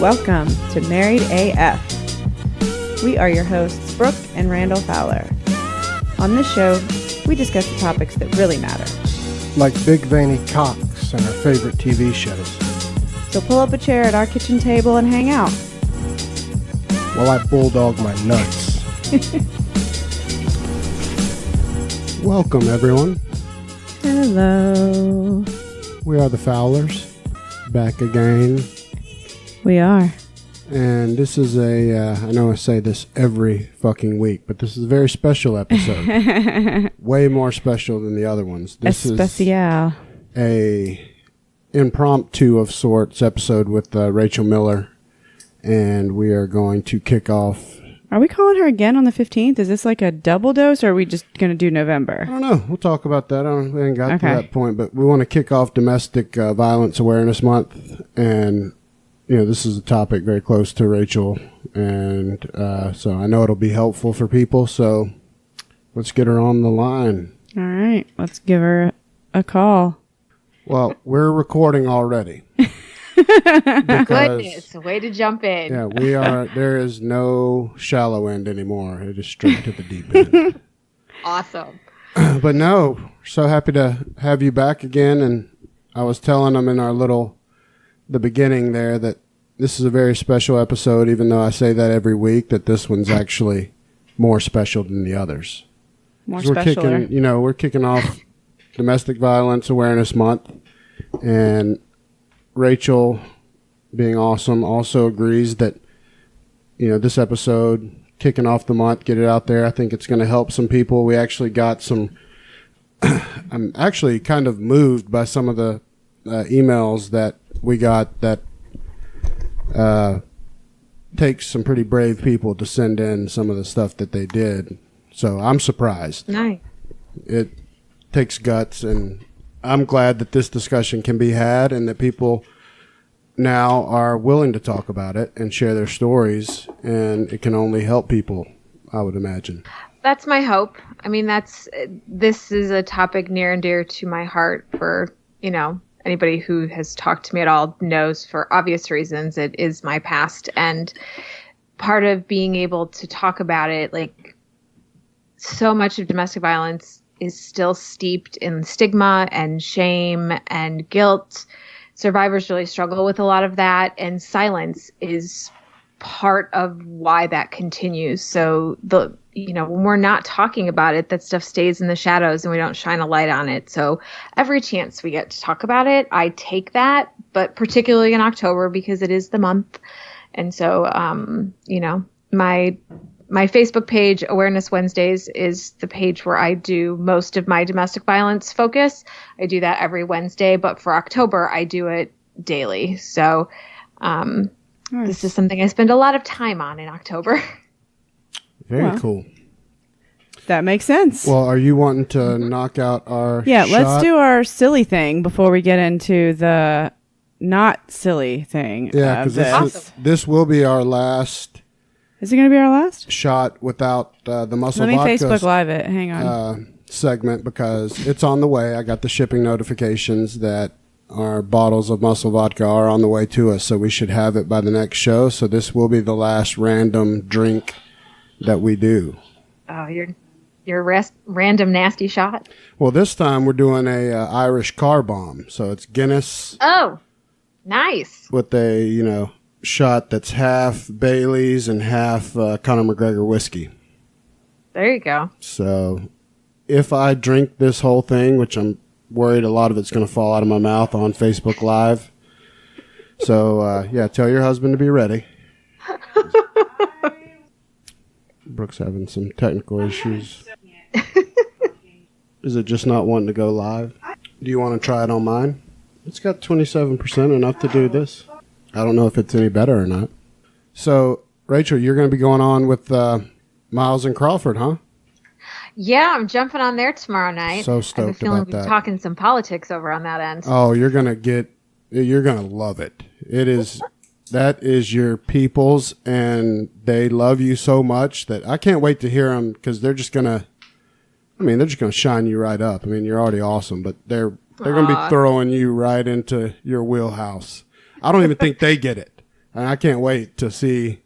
Welcome to Married AF. We are your hosts, Brooke and Randall Fowler. On this show, we discuss the topics that really matter. Like big veiny cocks and our favorite TV shows. So pull up a chair at our kitchen table and hang out. While I bulldog my nuts. Welcome, everyone. Hello. We are the Fowlers. Back again. We are. And this is I know I say this every fucking week, but this is a very special episode. Way more special than the other ones. This Especial. is a impromptu of sorts episode with Rachel Miller. And we are going to kick off. Are we calling her again on the 15th? Is this like a double dose, or are we just going to do November? I don't know. We'll talk about that. We ain't got to that point, but we want to kick off Domestic Violence Awareness Month. And, you know, this is a topic very close to Rachel. And so I know it'll be helpful for people. So let's get her on the line. All right. Let's give her a call. Well, we're recording already. Goodness, way to jump in. Yeah, we are. There is no shallow end anymore. It is straight to the deep end. Awesome. But no, so happy to have you back again. And I was telling them in the beginning there that this is a very special episode, even though I say that every week, that this one's actually more special than the others. More special. We're kicking off Domestic Violence Awareness Month, and Rachel, being awesome, also agrees that, you know, this episode, kicking off the month, get it out there. I think it's going to help some people. We actually got some, I'm actually kind of moved by some of the emails that we got that takes some pretty brave people to send in some of the stuff that they did. So I'm surprised. Nice. It takes guts, and I'm glad that this discussion can be had and that people now are willing to talk about it and share their stories, and it can only help people, I would imagine. That's my hope. I mean, this is a topic near and dear to my heart for, you know, anybody who has talked to me at all knows, for obvious reasons, it is my past. And part of being able to talk about it, like, so much of domestic violence is still steeped in stigma and shame and guilt. Survivors really struggle with a lot of that, and silence is part of why that continues. So when we're not talking about it, that stuff stays in the shadows and we don't shine a light on it. So every chance we get to talk about it, I take that, but particularly in October because it is the month. And so, my Facebook page, Awareness Wednesdays, is the page where I do most of my domestic violence focus. I do that every Wednesday, but for October, I do it daily. So This is something I spend a lot of time on in October. Very cool. That makes sense. Well, are you wanting to knock out our shot? Let's do our silly thing before we get into the not silly thing. Yeah, because this will be our last... Is it going to be our last shot without the Muscle Vodka? Let me Facebook Live it. Hang on. Segment, because it's on the way. I got the shipping notifications that our bottles of Muscle Vodka are on the way to us, so we should have it by the next show. So this will be the last random drink that we do. Oh, your random nasty shot? Well, this time we're doing a Irish car bomb. So it's Guinness. Oh, nice. With a, shot that's half Bailey's and half Conor McGregor whiskey. There you go. So if I drink this whole thing, which I'm worried a lot of it's going to fall out of my mouth on Facebook Live. So, tell your husband to be ready. Brooke's having some technical issues. Is it just not wanting to go live? Do you want to try it on mine? It's got 27%, enough to do this. I don't know if it's any better or not. So, Rachel, you're going to be going on with Miles and Crawford, huh? Yeah, I'm jumping on there tomorrow night. So stoked I have a feeling about we'll that. be talking some politics over on that end. Oh, you're going to love it. That is your people's, and they love you so much that I can't wait to hear them, because they're just going to shine you right up. I mean, you're already awesome, but they're going to be throwing you right into your wheelhouse. I don't even think they get it. And I can't wait to see.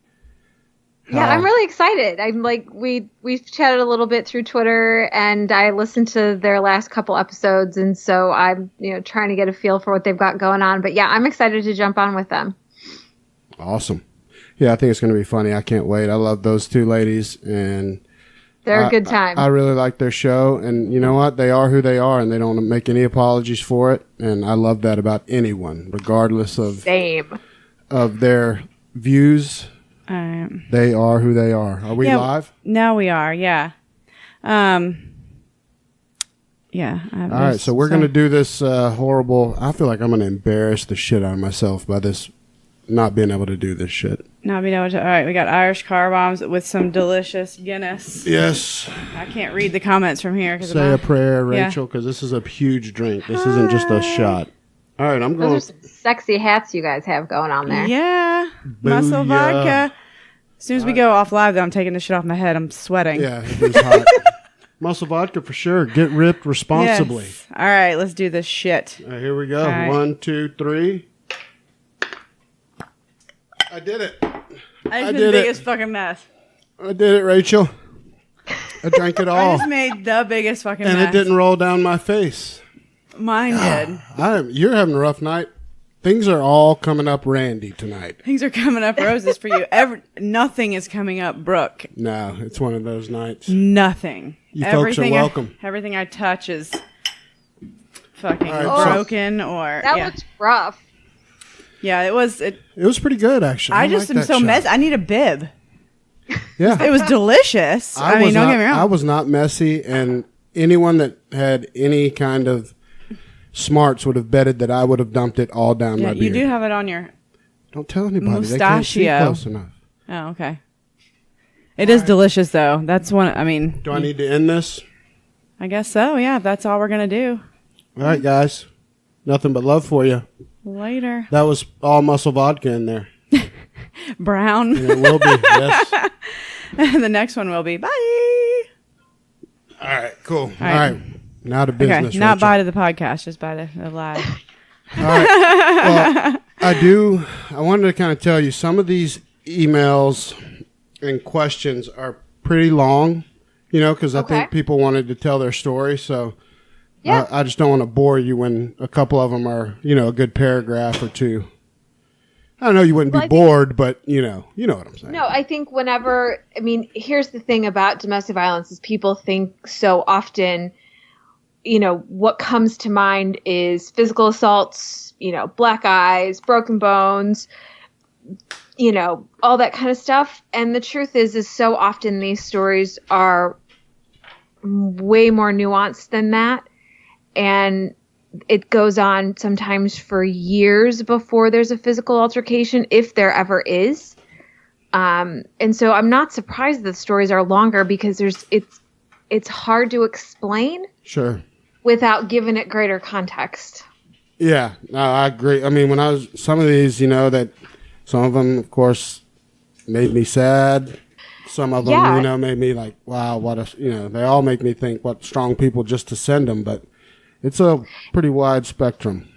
Yeah, I'm really excited. I'm like, we've chatted a little bit through Twitter, and I listened to their last couple episodes, and so I'm trying to get a feel for what they've got going on. But yeah, I'm excited to jump on with them. Awesome. Yeah, I think it's going to be funny. I can't wait. I love those two ladies, and they're a good time. I really like their show, and you know what? They are who they are, and they don't make any apologies for it. And I love that about anyone, regardless of their views. They are who they are. Are we live? Now we are, yeah. Yeah. All right, so we're going to do this horrible... I feel like I'm going to embarrass the shit out of myself by this not being able to do this shit. Not being able to... All right, we got Irish car bombs with some delicious Guinness. Yes. I can't read the comments from here. Say a prayer, Rachel, because this is a huge drink. This isn't just a shot. All right, I'm going... Those are some sexy hats you guys have going on there. Yeah. Muscle vodka. As soon as we go off live, though, I'm taking this shit off my head. I'm sweating. Yeah, it is hot. Muscle vodka for sure. Get ripped responsibly. Yes. All right, let's do this shit. All right, here we go. Right. 1, 2, 3. I did it. I just made the biggest fucking mess. I did it, Rachel. I drank it all. I just made the biggest fucking mess. And it didn't roll down my face. Mine did. You're having a rough night. Things are all coming up Randy tonight. Things are coming up roses for you. Nothing is coming up Brooke. No, it's one of those nights. Nothing. You folks are welcome. Everything I touch is fucking right, broken or... That looks rough. Yeah, it was... It was pretty good, actually. I just am so messy. I need a bib. Yeah. It was delicious. I mean, don't get me wrong. I was not messy, and anyone that had any kind of smarts would have betted that I would have dumped it all down my beard. You do have it on your... Don't tell anybody. Mustachio. They can't see close enough. Oh, okay. It is delicious, though. That's one... I mean... Do I need to end this? I guess so, yeah. If that's all we're going to do. All right, guys. Nothing but love for you. Later. That was all muscle vodka in there. Brown. And it will be, yes. The next one will be. Bye. All right, cool. All right. Now to business. Okay, not Rachel. bye to the podcast, just bye to the live. All right. Well, I wanted to kind of tell you some of these emails and questions are pretty long, because I think people wanted to tell their story. So I just don't want to bore you when a couple of them are, a good paragraph or two. I know you wouldn't be bored, but you know what I'm saying. No, I think here's the thing about domestic violence is people think so often, what comes to mind is physical assaults, black eyes, broken bones, all that kind of stuff. And the truth is so often these stories are way more nuanced than that. And it goes on sometimes for years before there's a physical altercation, if there ever is. And so I'm not surprised that stories are longer because it's hard to explain. Sure. Without giving it greater context. Yeah, no, I agree. I mean, when I was some of these, that some of them, of course, made me sad. Some of them, made me like, wow, what a, they all make me think what strong people just to send them, but it's a pretty wide spectrum.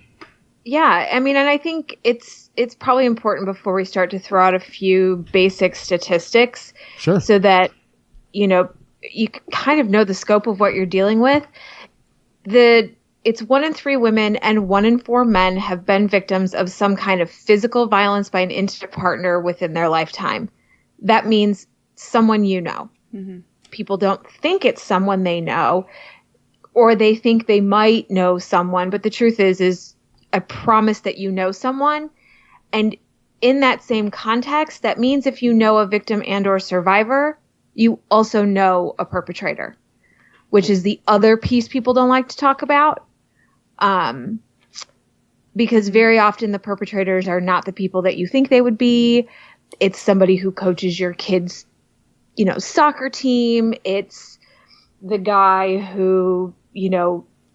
Yeah, I mean, and I think it's probably important before we start to throw out a few basic statistics. Sure. So that, you kind of know the scope of what you're dealing with. It's 1 in 3 women and 1 in 4 men have been victims of some kind of physical violence by an intimate partner within their lifetime. That means someone you know. Mm-hmm. People don't think it's someone they know, or they think they might know someone, but the truth is I promise that you know someone. And in that same context, that means if you know a victim and or survivor, you also know a perpetrator, which is the other piece people don't like to talk about. Because very often the perpetrators are not the people that you think they would be. It's somebody who coaches your kids, soccer team. It's the guy who,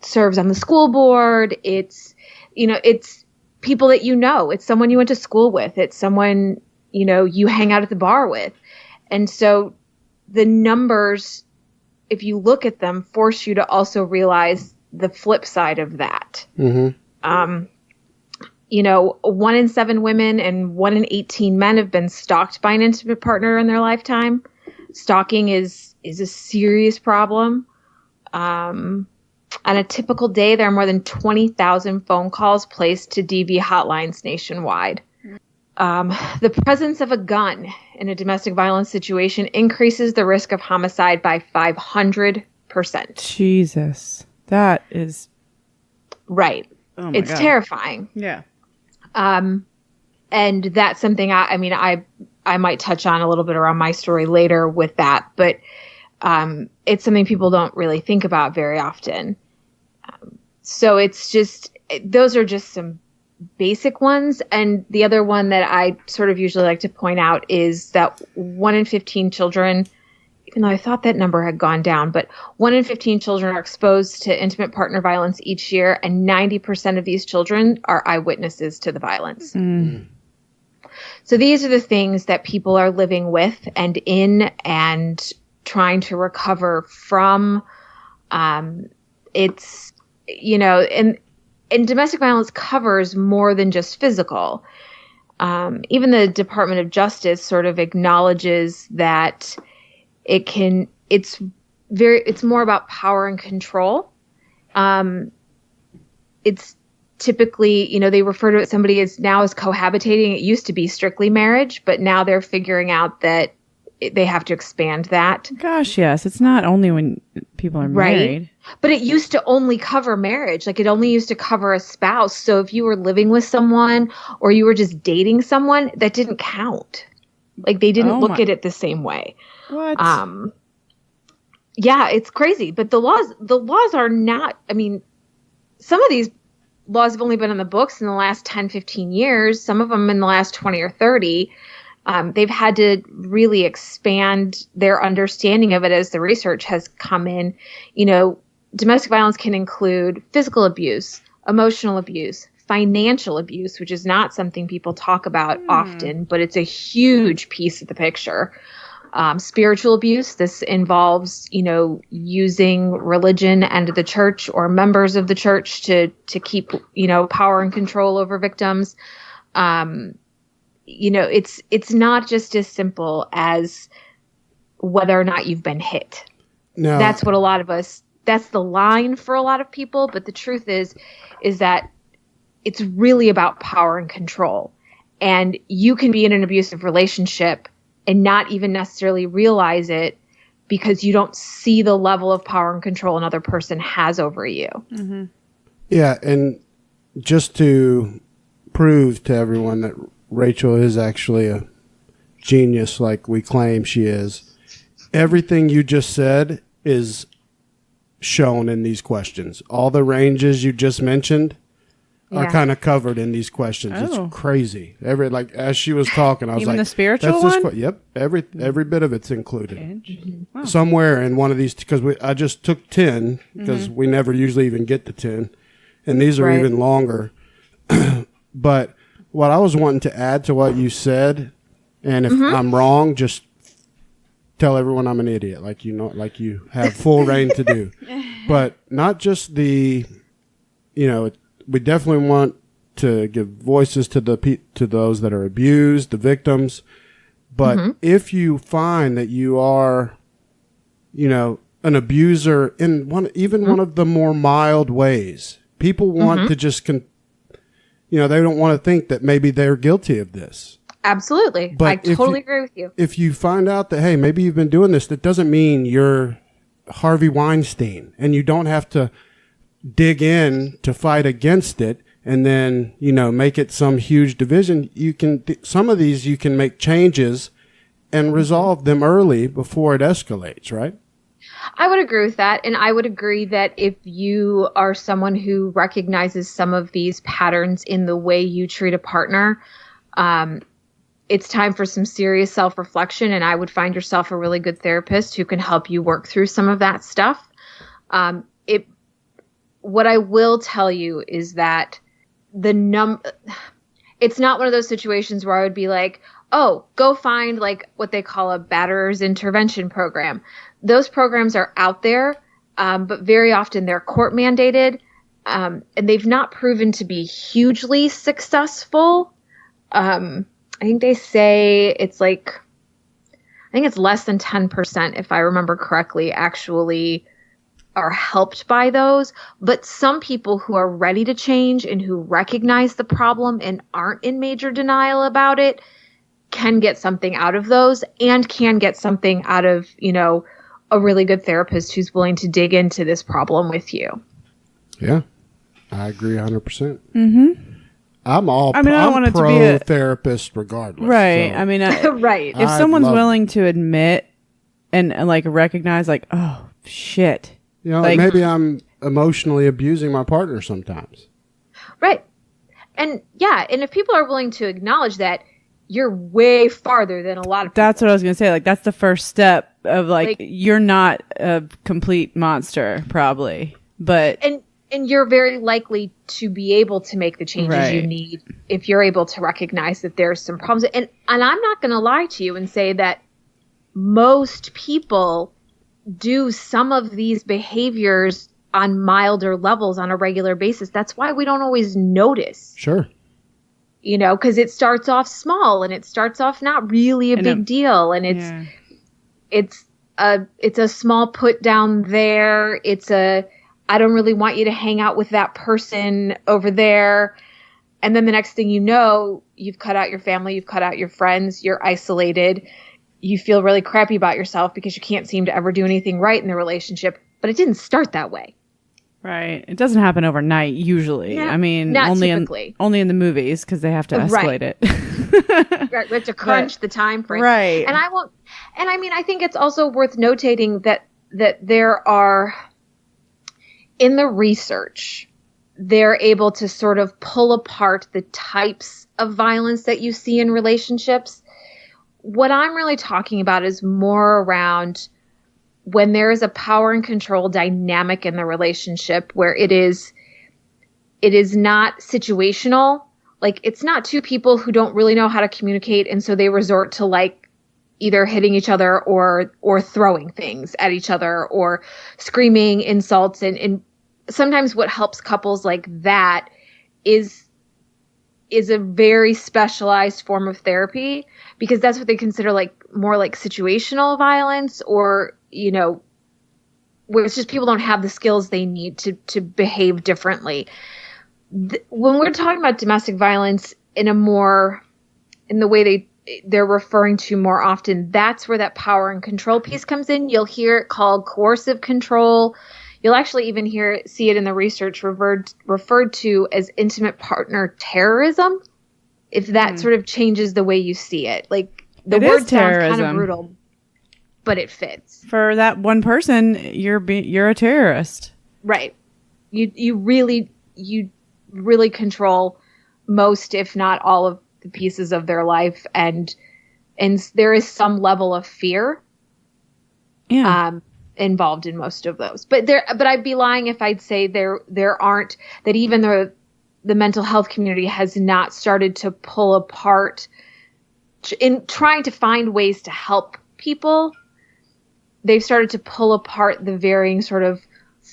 serves on the school board. It's people that it's someone you went to school with. It's someone, you hang out at the bar with. And so the numbers, if you look at them, force you to also realize the flip side of that. Mm-hmm. 1 in 7 women and 1 in 18 men have been stalked by an intimate partner in their lifetime. Stalking is a serious problem. On a typical day, there are more than 20,000 phone calls placed to DV hotlines nationwide. The presence of a gun in a domestic violence situation increases the risk of homicide by 500%. Jesus. That is... Right. Oh my it's God. Terrifying. Yeah. And that's something I might touch on a little bit around my story later with that, but it's something people don't really think about very often. So it's just, those are just some basic ones. And the other one that I sort of usually like to point out is that 1 in 15 children, even though I thought that number had gone down, but 1 in 15 children are exposed to intimate partner violence each year, and 90% of these children are eyewitnesses to the violence. So these are the things that people are living with and in and trying to recover from. It's, and domestic violence covers more than just physical. Even the Department of Justice sort of acknowledges that it's more about power and control. It's typically, they refer to somebody as cohabitating. It used to be strictly marriage, but now they're figuring out that they have to expand that. Gosh, yes. It's not only when people are married. Right. But it used to only cover marriage. Like, it only used to cover a spouse. So if you were living with someone or you were just dating someone, that didn't count. Like, they didn't look at it the same way. What? Yeah, it's crazy. But the laws are not, some of these laws have only been in the books in the last 10, 15 years. Some of them in the last 20 or 30. They've had to really expand their understanding of it as the research has come in. Domestic violence can include physical abuse, emotional abuse, financial abuse, which is not something people talk about often, but it's a huge piece of the picture. Spiritual abuse, this involves, using religion and the church or members of the church to keep, power and control over victims. It's not just as simple as whether or not you've been hit. No. That's the line for a lot of people. But the truth is that it's really about power and control. And you can be in an abusive relationship and not even necessarily realize it because you don't see the level of power and control another person has over you. Mm-hmm. Yeah. And just to prove to everyone that Rachel is actually a genius like we claim she is, everything you just said is shown in these questions. All the ranges you just mentioned are kind of covered in these questions. Oh. It's crazy. As she was talking, I was Even like, the spiritual that's one? Yep. Every bit of it's included. Wow. Somewhere in one of these, because I just took 10 because we never usually even get to 10. And these are even longer. But what I was wanting to add to what you said, and if I'm wrong, just tell everyone I'm an idiot, like you have full reign to do. But not just we definitely want to give voices to those that are abused, the victims. But if you find that you are, an abuser in one of the more mild ways, people want to just they don't want to think that maybe they're guilty of this. Absolutely. But I totally agree with you. If you find out that, hey, maybe you've been doing this, that doesn't mean you're Harvey Weinstein, and you don't have to dig in to fight against it and then, make it some huge division. Some of these you can make changes and resolve them early before it escalates, right? I would agree with that. And I would agree that if you are someone who recognizes some of these patterns in the way you treat a partner, it's time for some serious self-reflection. And I would find yourself a really good therapist who can help you work through some of that stuff. What I will tell you is that it's not one of those situations where I would be like, oh, go find like what they call a batterer's intervention program. Those programs are out there, but very often they're court mandated. and they've not proven to be hugely successful. I think they say it's like, I think it's less than 10%, if I remember correctly, actually are helped by those. But some people who are ready to change and who recognize the problem and aren't in major denial about it can get something out of those, and can get something out of, you know, a really good therapist who's willing to dig into this problem with you. Yeah, I agree 100%. Mm-hmm. I don't want it to be a therapist regardless. Right. So. I mean, right. If someone's willing to admit and like recognize, like, oh shit, you know, like, maybe I'm emotionally abusing my partner sometimes. Right. And yeah, and if people are willing to acknowledge that, you're way farther than a lot of people. That's what I was going to say. Like, that's the first step of like you're not a complete monster, probably, but. And you're very likely to be able to make the changes you need if you're able to recognize that there's some problems. And I'm not going to lie to you and say that most people do some of these behaviors on milder levels on a regular basis. That's why we don't always notice. Sure. You know, because it starts off small and it starts off not really a big deal. And it's a small put down there. It's I don't really want you to hang out with that person over there. And then the next thing you know, you've cut out your family, you've cut out your friends, you're isolated. You feel really crappy about yourself because you can't seem to ever do anything right in the relationship. But it didn't start that way. Right. It doesn't happen overnight, usually. I mean, only in the movies, because they have to escalate it. Right. We have to crunch the time frame. Right. And I think it's also worth notating that there are, in the research, they're able to sort of pull apart the types of violence that you see in relationships. What I'm really talking about is more around when there is a power and control dynamic in the relationship where it is not situational. Like, it's not two people who don't really know how to communicate, and so they resort to like either hitting each other or throwing things at each other or screaming insults. And sometimes what helps couples like that is a very specialized form of therapy, because that's what they consider like more like situational violence, or, you know, where it's just people don't have the skills they need to behave differently. When we're talking about domestic violence in the way they're referring to more often, that's where that power and control piece comes in. You'll hear it called coercive control. You'll actually even see it in the research referred to as intimate partner terrorism, if that sort of changes the way you see it. Like, the word sounds kind of brutal, but it fits. For that one person, you're a terrorist. Right. You really control most, if not all, of the pieces of their life, and there is some level of fear involved in most of those. But I'd be lying if I'd say there aren't, that even the mental health community has not started to pull apart in trying to find ways to help people. They've started to pull apart the varying sort of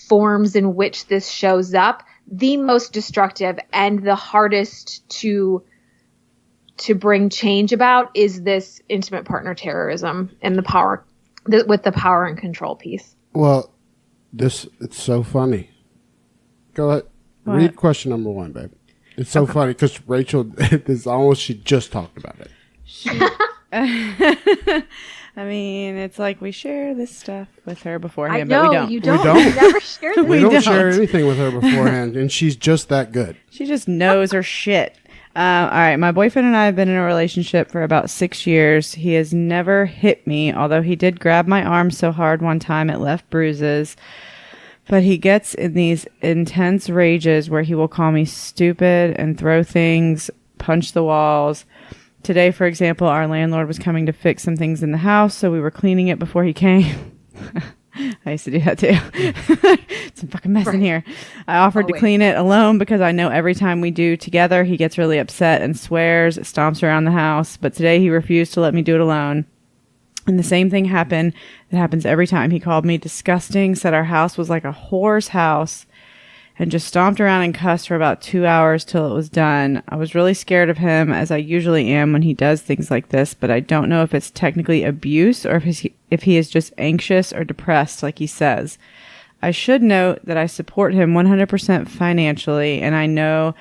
forms in which this shows up. The most destructive and the hardest to bring change about is this intimate partner terrorism and with the power and control piece. Well, it's so funny. Go ahead. What? Read question number 1, babe. It's so funny because Rachel, she just talked about it. I mean, it's like we share this stuff with her beforehand, but we don't. You don't. You never share this. We don't share anything with her beforehand, and she's just that good. She just knows her shit. All right, my boyfriend and I have been in a relationship for about 6 years. He has never hit me, although he did grab my arm so hard one time it left bruises. But he gets in these intense rages where he will call me stupid and throw things, punch the walls. Today, for example, our landlord was coming to fix some things in the house, so we were cleaning it before he came. I used to do that too. It's a fucking mess in here. I offered to clean it alone because I know every time we do together, he gets really upset and swears, stomps around the house. But today he refused to let me do it alone. And the same thing happened. It happens every time. He called me disgusting, said our house was like a whore's house, and just stomped around and cussed for about 2 hours till it was done. I was really scared of him, as I usually am when he does things like this, but I don't know if it's technically abuse or if he is just anxious or depressed like he says. I should note that I support him 100% financially, and I know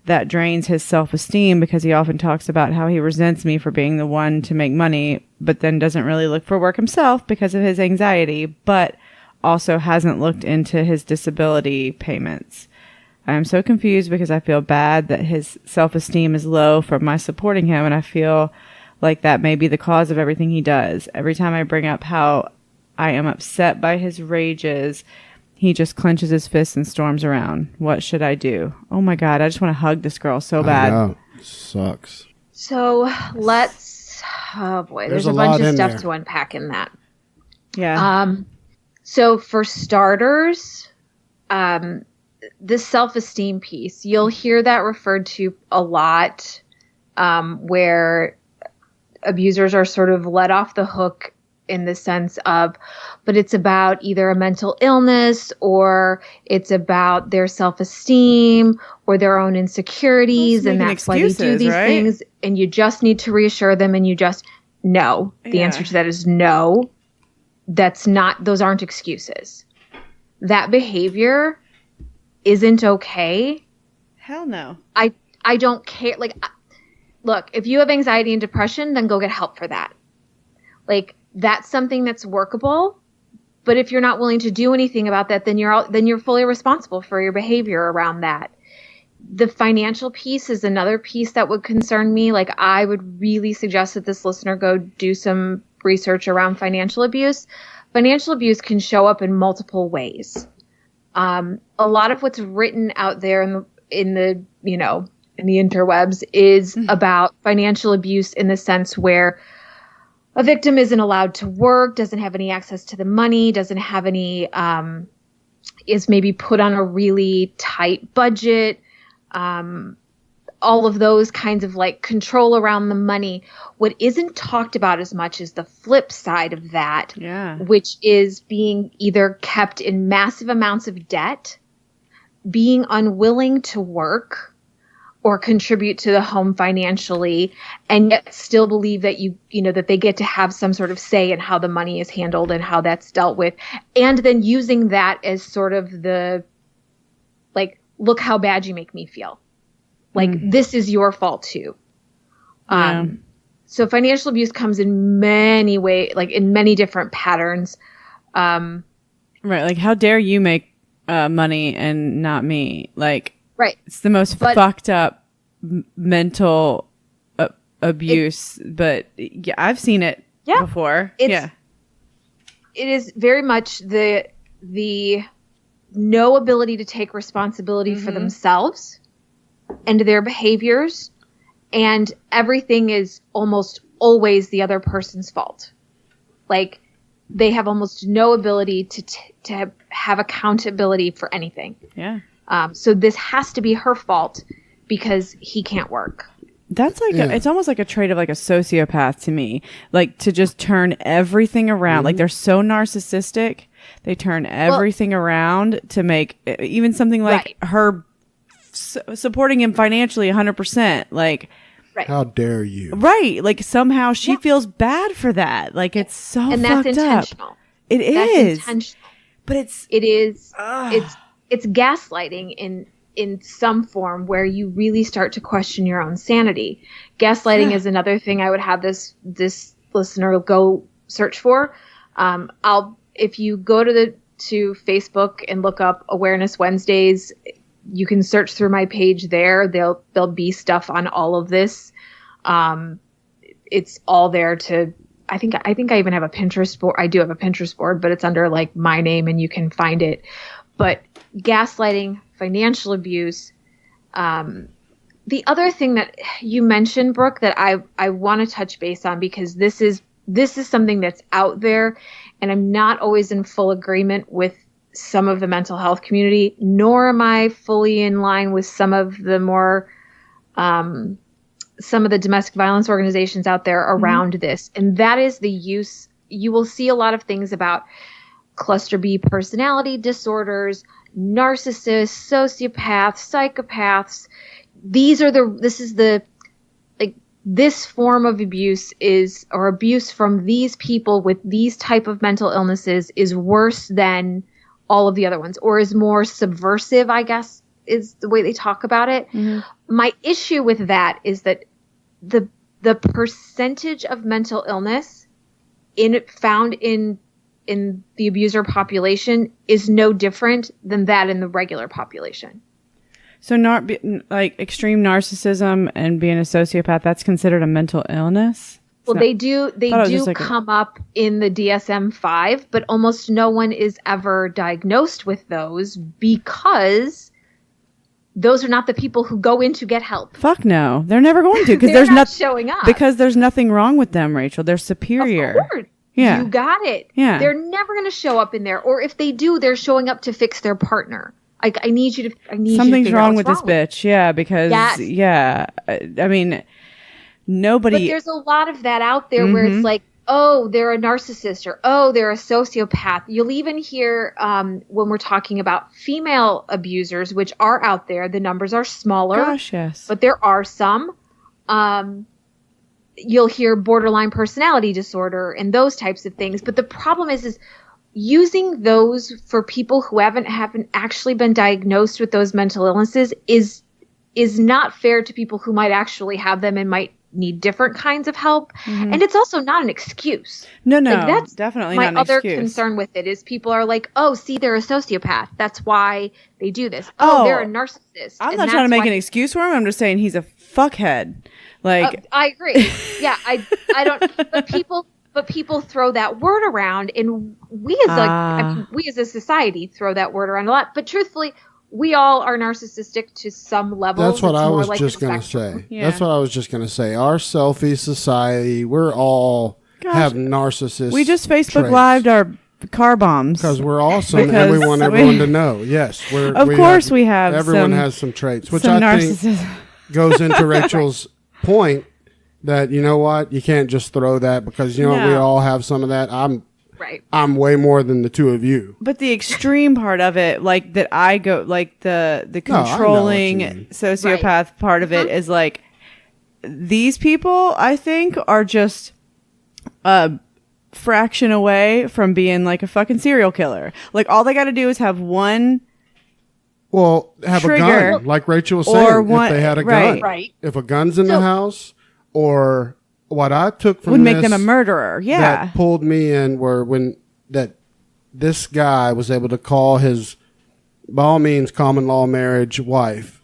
that drains his self-esteem because he often talks about how he resents me for being the one to make money, but then doesn't really look for work himself because of his anxiety, but also hasn't looked into his disability payments. I am so confused because I feel bad that his self-esteem is low from my supporting him, and I feel like that may be the cause of everything he does. Every time I bring up how I am upset by his rages, he just clenches his fists and storms around. What should I do? Oh my God, I just want to hug this girl so bad. I know. It sucks. So let's, oh boy, there's a bunch of stuff to unpack in that. Yeah. So for starters, this self-esteem piece, you'll hear that referred to a lot, where abusers are sort of let off the hook in the sense of, but it's about either a mental illness or it's about their self-esteem or their own insecurities, and that's why they do these things, and you just need to reassure them, and you just, no. The answer to that is no. That's not, those aren't excuses. That behavior isn't okay. Hell no. I don't care. Like, look, if you have anxiety and depression, then go get help for that. Like, that's something that's workable. But if you're not willing to do anything about that, then you're fully responsible for your behavior around that. The financial piece is another piece that would concern me. Like, I would really suggest that this listener go do some research around financial abuse. Financial abuse can show up in multiple ways. A lot of what's written out there in the interwebs is about financial abuse in the sense where a victim isn't allowed to work, doesn't have any access to the money, doesn't have any, is maybe put on a really tight budget, all of those kinds of like control around the money. What isn't talked about as much is the flip side of that, which is being either kept in massive amounts of debt, being unwilling to work or contribute to the home financially, and yet still believe that that they get to have some sort of say in how the money is handled and how that's dealt with. And then using that as sort of the, like, look how bad you make me feel. Like, this is your fault too. So financial abuse comes in many ways, like in many different patterns. Right. Like, how dare you make money and not me? Like, right. It's the most fucked up mental abuse. But yeah, I've seen it before. It is very much the no ability to take responsibility for themselves and their behaviors, and everything is almost always the other person's fault. Like, they have almost no ability to have accountability for anything. Yeah. So this has to be her fault because he can't work. That's like it's almost like a trait of like a sociopath to me. Like, to just turn everything around. Like, they're so narcissistic, they turn everything around to make even something like her supporting him financially 100%. Like, how dare you? Right. Like, somehow she feels bad for that. Like, it's so and fucked that's intentional. Up. It is. That's intentional. But it's gaslighting in some form where you really start to question your own sanity. Gaslighting is another thing I would have this listener go search for. If you go to Facebook and look up Awareness Wednesdays, you can search through my page there. There'll be stuff on all of this. It's all there to, I think I even have a Pinterest board. I do have a Pinterest board, but it's under like my name and you can find it. But gaslighting, financial abuse. The other thing that you mentioned, Brooke, that I want to touch base on, because this is something that's out there, and I'm not always in full agreement with some of the mental health community, nor am I fully in line with some of the more, some of the domestic violence organizations out there around this. And that is the use. You will see a lot of things about cluster B personality disorders, narcissists, sociopaths, psychopaths. This form of abuse or abuse from these people with these type of mental illnesses is worse than all of the other ones, or is more subversive, I guess, is the way they talk about it. Mm-hmm. My issue with that is that the percentage of mental illness found in the abuser population is no different than that in the regular population. So extreme narcissism and being a sociopath, that's considered a mental illness? Well, they do come up in the DSM-5, but almost no one is ever diagnosed with those because those are not the people who go in to get help. Fuck no. They're never going to because there's not showing up. Because there's nothing wrong with them, Rachel. They're superior. Of course. Yeah. You got it. Yeah. They're never going to show up in there. Or if they do, they're showing up to fix their partner. I need you to something's wrong with this bitch. Yeah, because I mean, nobody. But there's a lot of that out there where it's like, oh, they're a narcissist, or oh, they're a sociopath. You'll even hear when we're talking about female abusers, which are out there. The numbers are smaller. Gosh, yes. But there are some. You'll hear borderline personality disorder and those types of things. But the problem is using those for people who haven't actually been diagnosed with those mental illnesses is not fair to people who might actually have them and might need different kinds of help. Mm-hmm. And it's also not an excuse. No, that's definitely not an excuse. My other concern with it is people are like, oh, see, they're a sociopath. That's why they do this. Oh, they're a narcissist. I'm not trying to make an excuse for him. I'm just saying he's a fuckhead. Like, I agree. Yeah, I don't. But people throw that word around, and we as a society throw that word around a lot. But truthfully, we all are narcissistic to some level. That's what I was just going to say. Yeah. That's what I was just going to say. Our selfie society, we're all have narcissists. We just Facebook Lived our car bombs because we're awesome and we want everyone to know. Yes, we have. Everyone has some traits, which I think goes into Rachel's point. That, you know what, you can't just throw that because, we all have some of that. I'm way more than the two of you. But the extreme part of it, like that I go, like the controlling sociopath part of it is like, these people, I think, are just a fraction away from being like a fucking serial killer. Like, all they got to do is have one... Well, have trigger, a gun, like Rachel was saying, if they had a gun. Right. If a gun's in the house... Or what I took from would make them a murderer. Yeah. That pulled me in that this guy was able to call his, by all means, common law marriage wife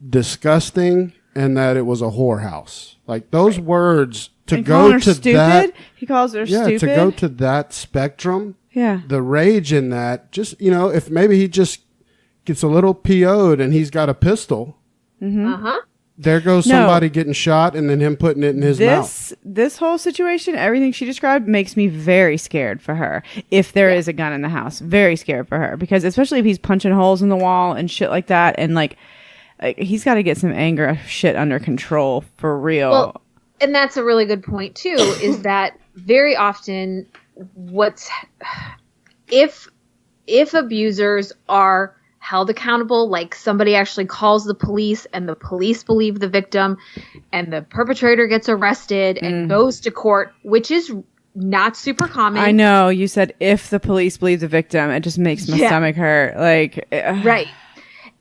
disgusting, and that it was a whorehouse. Like those words to go to stupid? That. He calls her stupid. Yeah, to go to that spectrum. Yeah. The rage in that, just, if maybe he just gets a little PO'd and he's got a pistol. Mm-hmm. Uh-huh. There goes somebody getting shot and then him putting it in his mouth. This whole situation, everything she described, makes me very scared for her. If there is a gun in the house, very scared for her. Because especially if he's punching holes in the wall and shit like that. And like he's got to get some anger shit under control for real. Well, and that's a really good point too, is that very often if abusers are held accountable, like somebody actually calls the police and the police believe the victim and the perpetrator gets arrested and goes to court, which is not super common. I know you said if the police believe the victim, it just makes my stomach hurt. Like, right.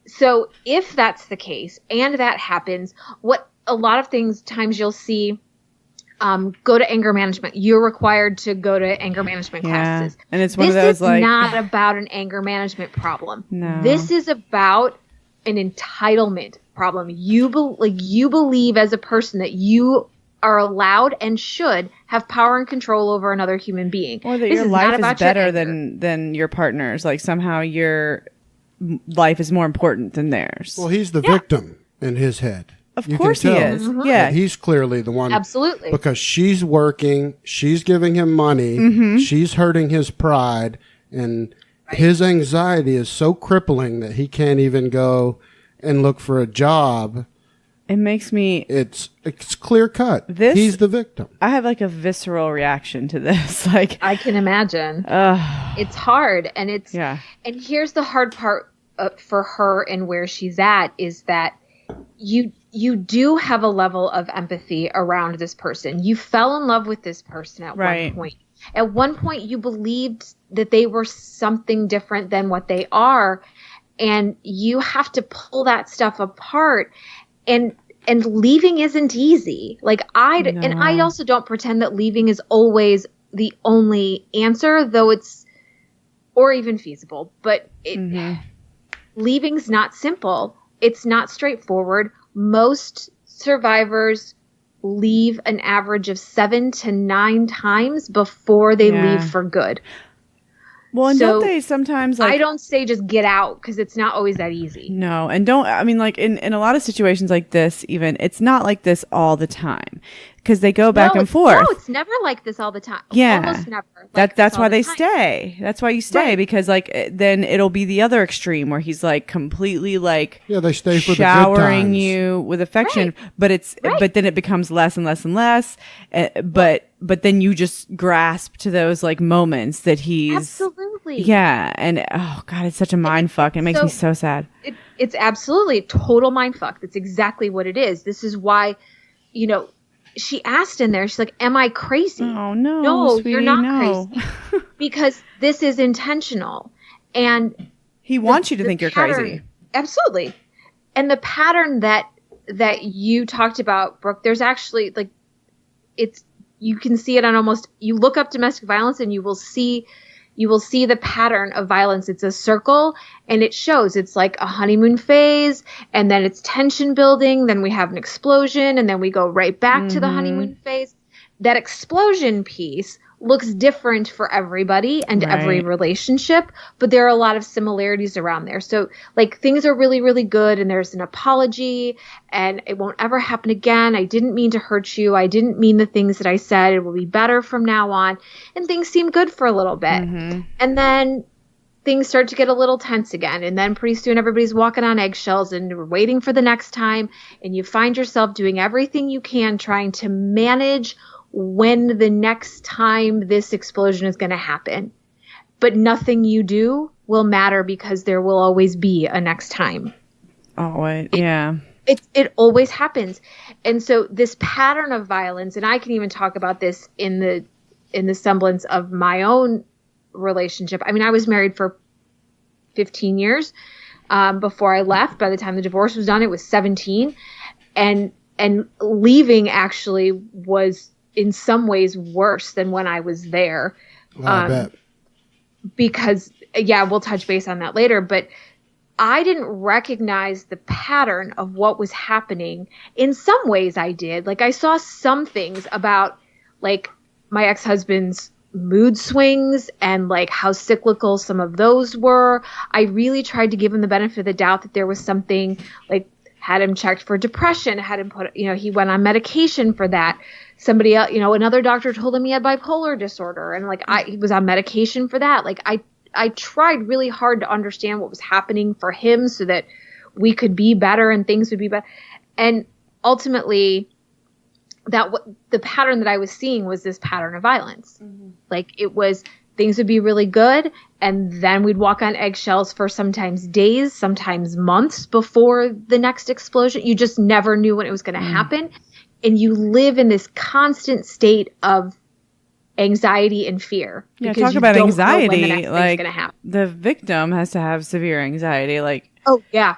So if that's the case and that happens, what a lot of times you'll see go to anger management. You're required to go to anger management classes. And it's one of those like... This is not about an anger management problem. No. This is about an entitlement problem. You believe as a person that you are allowed and should have power and control over another human being. Or that your life is better than your partner's. Like somehow your life is more important than theirs. Well, he's the victim in his head. Of course he is. Mm-hmm. Yeah. He's clearly the one. Absolutely. Because she's working, she's giving him money, she's hurting his pride, and his anxiety is so crippling that he can't even go and look for a job. It makes me... It's clear cut. He's the victim. I have like a visceral reaction to this. Like I can imagine. It's hard. And it's... Yeah. And here's the hard part for her and where she's at is that you do have a level of empathy around this person. You fell in love with this person at one point. At one point, you believed that they were something different than what they are, and you have to pull that stuff apart. And leaving isn't easy. Like and I also don't pretend that leaving is always the only answer, though it's or even feasible. But leaving's not simple. It's not straightforward. Most survivors leave an average of 7 to 9 times before they leave for good. Well, and don't they sometimes I don't say just get out, because it's not always that easy. No, and like in a lot of situations like this, even it's not like this all the time, because they go back and forth. No, it's never like this all the time. Yeah, almost never. That's why they stay. That's why you stay, because like then it'll be the other extreme where he's like completely like they stay for showering the good you with affection, but then it becomes less and less and less. But then you just grasp to those like moments that he's absolutely and oh god, it's such a mind fuck. It makes me so sad. It's absolutely a total mind fuck. That's exactly what it is. This is why, she asked in there, she's like, am I crazy? Oh, no. No, sweetie, you're not crazy. Because this is intentional. And he wants you to think you're crazy. Absolutely. And the pattern that you talked about, Brooke, there's actually like, you can see it on you look up domestic violence and you will see the pattern of violence. It's a circle, and it shows it's like a honeymoon phase, and then it's tension building. Then we have an explosion, and then we go right back to the honeymoon phase. That explosion piece looks different for everybody and every relationship, but there are a lot of similarities around there. So like things are really, really good, and there's an apology, and it won't ever happen again. I didn't mean to hurt you. I didn't mean the things that I said. It will be better from now on. And things seem good for a little bit. And then things start to get a little tense again. And then pretty soon everybody's walking on eggshells and we're waiting for the next time. And you find yourself doing everything you can trying to manage when the next time this explosion is going to happen. But nothing you do will matter, because there will always be a next time. Oh, yeah. It always happens. And so this pattern of violence, and I can even talk about this in the semblance of my own relationship. I mean, I was married for 15 years before I left. By the time the divorce was done, it was 17. And leaving actually was in some ways worse than when I was there. I bet. Because, we'll touch base on that later, but I didn't recognize the pattern of what was happening. In some ways I did. Like I saw some things about like my ex-husband's mood swings and like how cyclical some of those were. I really tried to give him the benefit of the doubt that there was something, like had him checked for depression, had him put, he went on medication for that. Somebody else, another doctor told him he had bipolar disorder, and like he was on medication for that. Like I tried really hard to understand what was happening for him so that we could be better and things would be better. And ultimately the pattern that I was seeing was this pattern of violence. Like it was, things would be really good, and then we'd walk on eggshells for sometimes days, sometimes months before the next explosion. You just never knew when it was going to happen. And you live in this constant state of anxiety and fear. Yeah, talk about anxiety. Like the victim has to have severe anxiety. Like, oh yeah,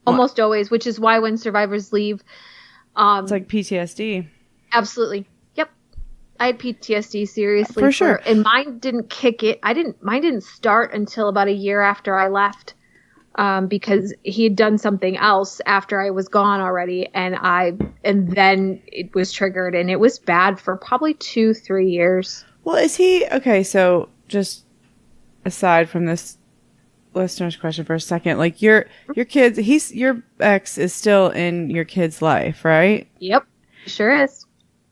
almost always. Which is why when survivors leave, it's like PTSD. Absolutely, yep. I had PTSD seriously for sure, and mine didn't kick it. Mine didn't start until about a year after I left. Because he had done something else after I was gone already, and then it was triggered, and it was bad for probably 2-3 years. Well, is he okay? So just aside from this listener's question for a second, like your kids, your ex is still in your kid's life, right? Yep, sure is.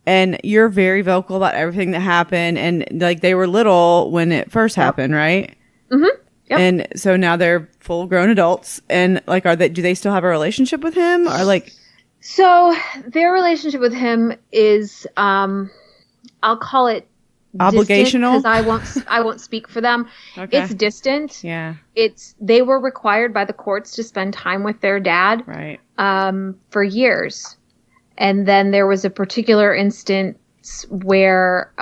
And you're very vocal about everything that happened, and like they were little when it first happened, right? Mm-hmm. Yep. And so now they're full grown adults, and like, do they still have a relationship with him, or like? So their relationship with him is, I'll call it Obligational? Because I won't speak for them. Okay. It's distant. Yeah. They were required by the courts to spend time with their dad. Right. For years. And then there was a particular instance where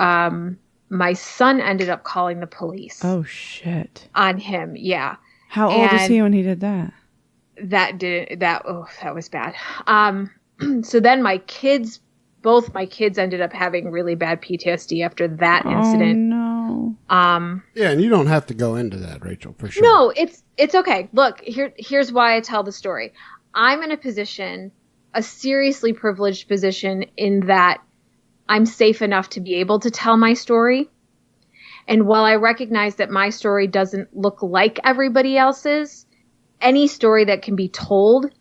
my son ended up calling the police. Oh shit. On him. Yeah. How old was he when he did that? That was bad. So then both my kids ended up having really bad PTSD after that incident. Oh no. Yeah, and you don't have to go into that, Rachel, for sure. No, it's okay. Look, here's why I tell the story. I'm in a seriously privileged position in that I'm safe enough to be able to tell my story. And while I recognize that my story doesn't look like everybody else's, any story that can be told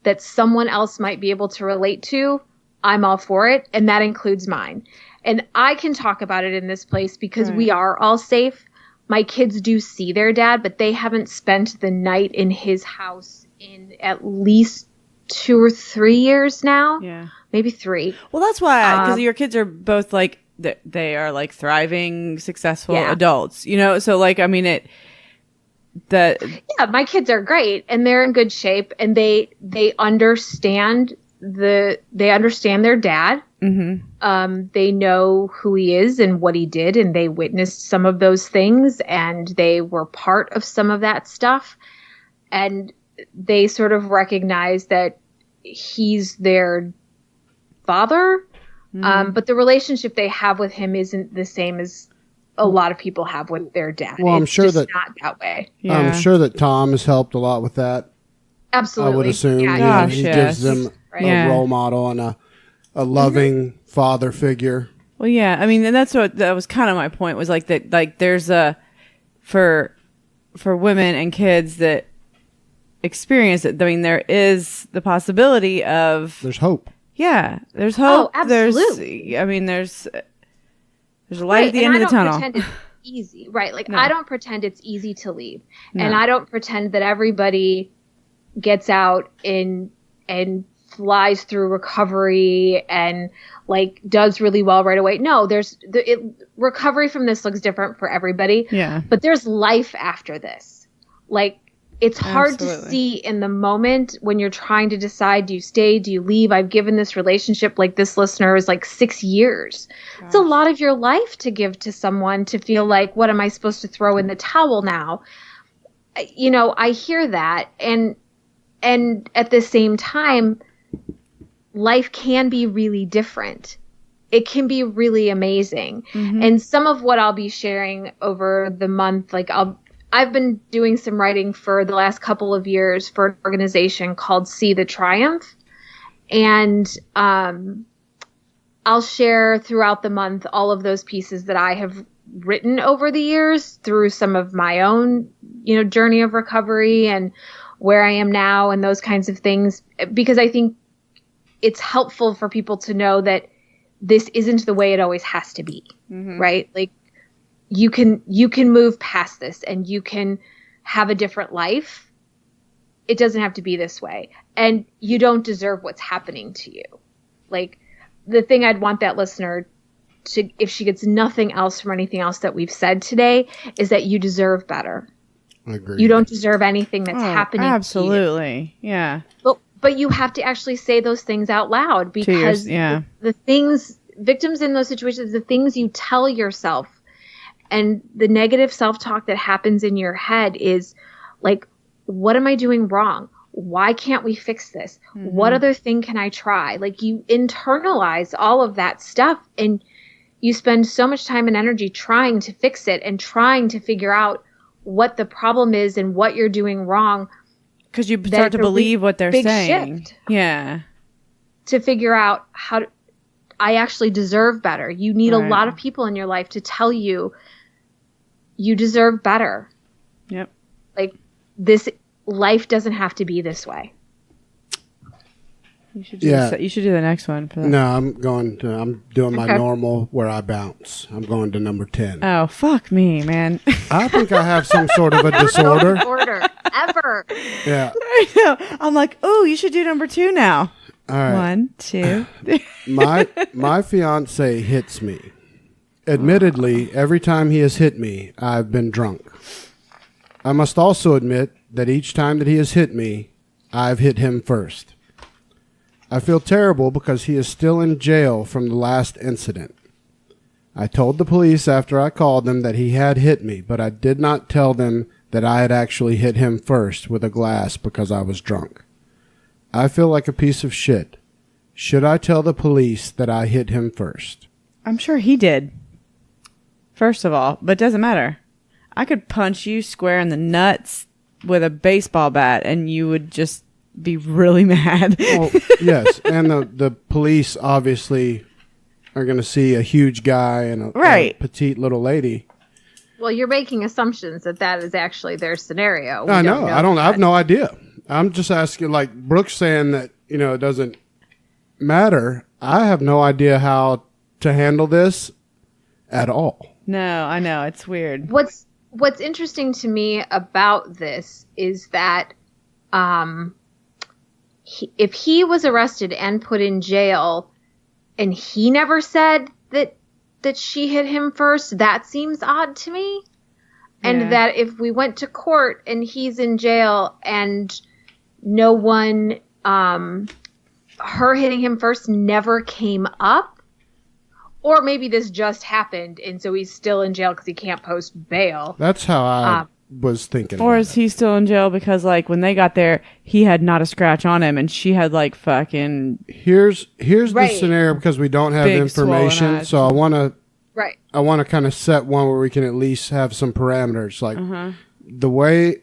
that someone else might be able to relate to, I'm all for it. And that includes mine. And I can talk about it in this place because we are all safe. My kids do see their dad, but they haven't spent the night in his house in at least 2 or 3 years now. Yeah. Maybe 3. Well, that's why, because your kids are both like, they are like thriving, successful adults, you know? So like, I mean, yeah, my kids are great and they're in good shape and they understand their dad. Mm-hmm. They know who he is and what he did, and they witnessed some of those things and they were part of some of that stuff. And they sort of recognize that he's their father. But the relationship they have with him isn't the same as a lot of people have with their dad. Well, I'm sure just that not that way. Yeah. I'm sure that Tom has helped a lot with that. Absolutely. I would assume. Yeah, Gosh, he yes. gives them a role model and a loving father figure. Well, yeah. I mean, and that was kind of my point, was like that, like there's for women and kids that experience it. I mean, there is the possibility of, there's hope. Yeah, there's hope. Oh, absolutely. There's a light at the end of the tunnel. I don't pretend it's easy, right? Like, No. I don't pretend it's easy to leave. No. And I don't pretend that everybody gets out and flies through recovery and like does really well right away. No, recovery from this looks different for everybody. Yeah. But there's life after this. Like, it's hard Absolutely. to see in the moment when you're trying to decide, do you stay, do you leave? I've given this relationship, like this listener, is like 6 years. Gosh. It's a lot of your life to give to someone to feel like, what am I supposed to throw in the towel now? You know, I hear that. And at the same time, life can be really different. It can be really amazing. Mm-hmm. And some of what I'll be sharing over the month, like I've been doing some writing for the last couple of years for an organization called See the Triumph. And I'll share throughout the month all of those pieces that I have written over the years through some of my own, journey of recovery and where I am now and those kinds of things, because I think it's helpful for people to know that this isn't the way it always has to be, right? Like, you can move past this and you can have a different life. It doesn't have to be this way. And you don't deserve what's happening to you. Like, the thing I'd want that listener to, if she gets nothing else from anything else that we've said today, is that you deserve better. I agree. You don't deserve anything that's happening absolutely. to you. Yeah. But you have to actually say those things out loud, because the things, victims in those situations, the things you tell yourself and the negative self-talk that happens in your head is like, what am I doing wrong? Why can't we fix this? What other thing can I try? Like, you internalize all of that stuff and you spend so much time and energy trying to fix it and trying to figure out what the problem is and what you're doing wrong. Because you start to believe what they're saying. Shift yeah. To figure out I actually deserve better. You need a lot of people in your life to tell you you deserve better. Yep. Like, this life doesn't have to be this way. You should do the next one. For that. No, I'm doing my normal where I bounce. I'm going to number 10. Oh, fuck me, man. I think I have some sort of a disorder. Ever. Yeah. I know. I'm like, oh, you should do number 2 now. All right. 1, 2. My fiance hits me. Admittedly, every time he has hit me, I've been drunk. I must also admit that each time that he has hit me, I've hit him first. I feel terrible because he is still in jail from the last incident. I told the police after I called them that he had hit me, but I did not tell them that I had actually hit him first with a glass because I was drunk. I feel like a piece of shit. Should I tell the police that I hit him first? I'm sure he did. First of all, but it doesn't matter. I could punch you square in the nuts with a baseball bat and you would just be really mad. Well, yes, and the police obviously are going to see a huge guy and a petite little lady. Well, you're making assumptions that is actually their scenario. I know. I have no idea. I'm just asking, like Brooke's saying that, it doesn't matter. I have no idea how to handle this at all. No, I know. It's weird. What's interesting to me about this is that if he was arrested and put in jail and he never said that she hit him first, that seems odd to me. And that if we went to court and he's in jail and no one, her hitting him first never came up, or maybe this just happened and so he's still in jail because he can't post bail. That's how I was thinking. Or is he still in jail because, like, when they got there, he had not a scratch on him and she had, like, fucking... Here's the scenario, because we don't have information, so I want to kind of set one where we can at least have some parameters. Like, the way,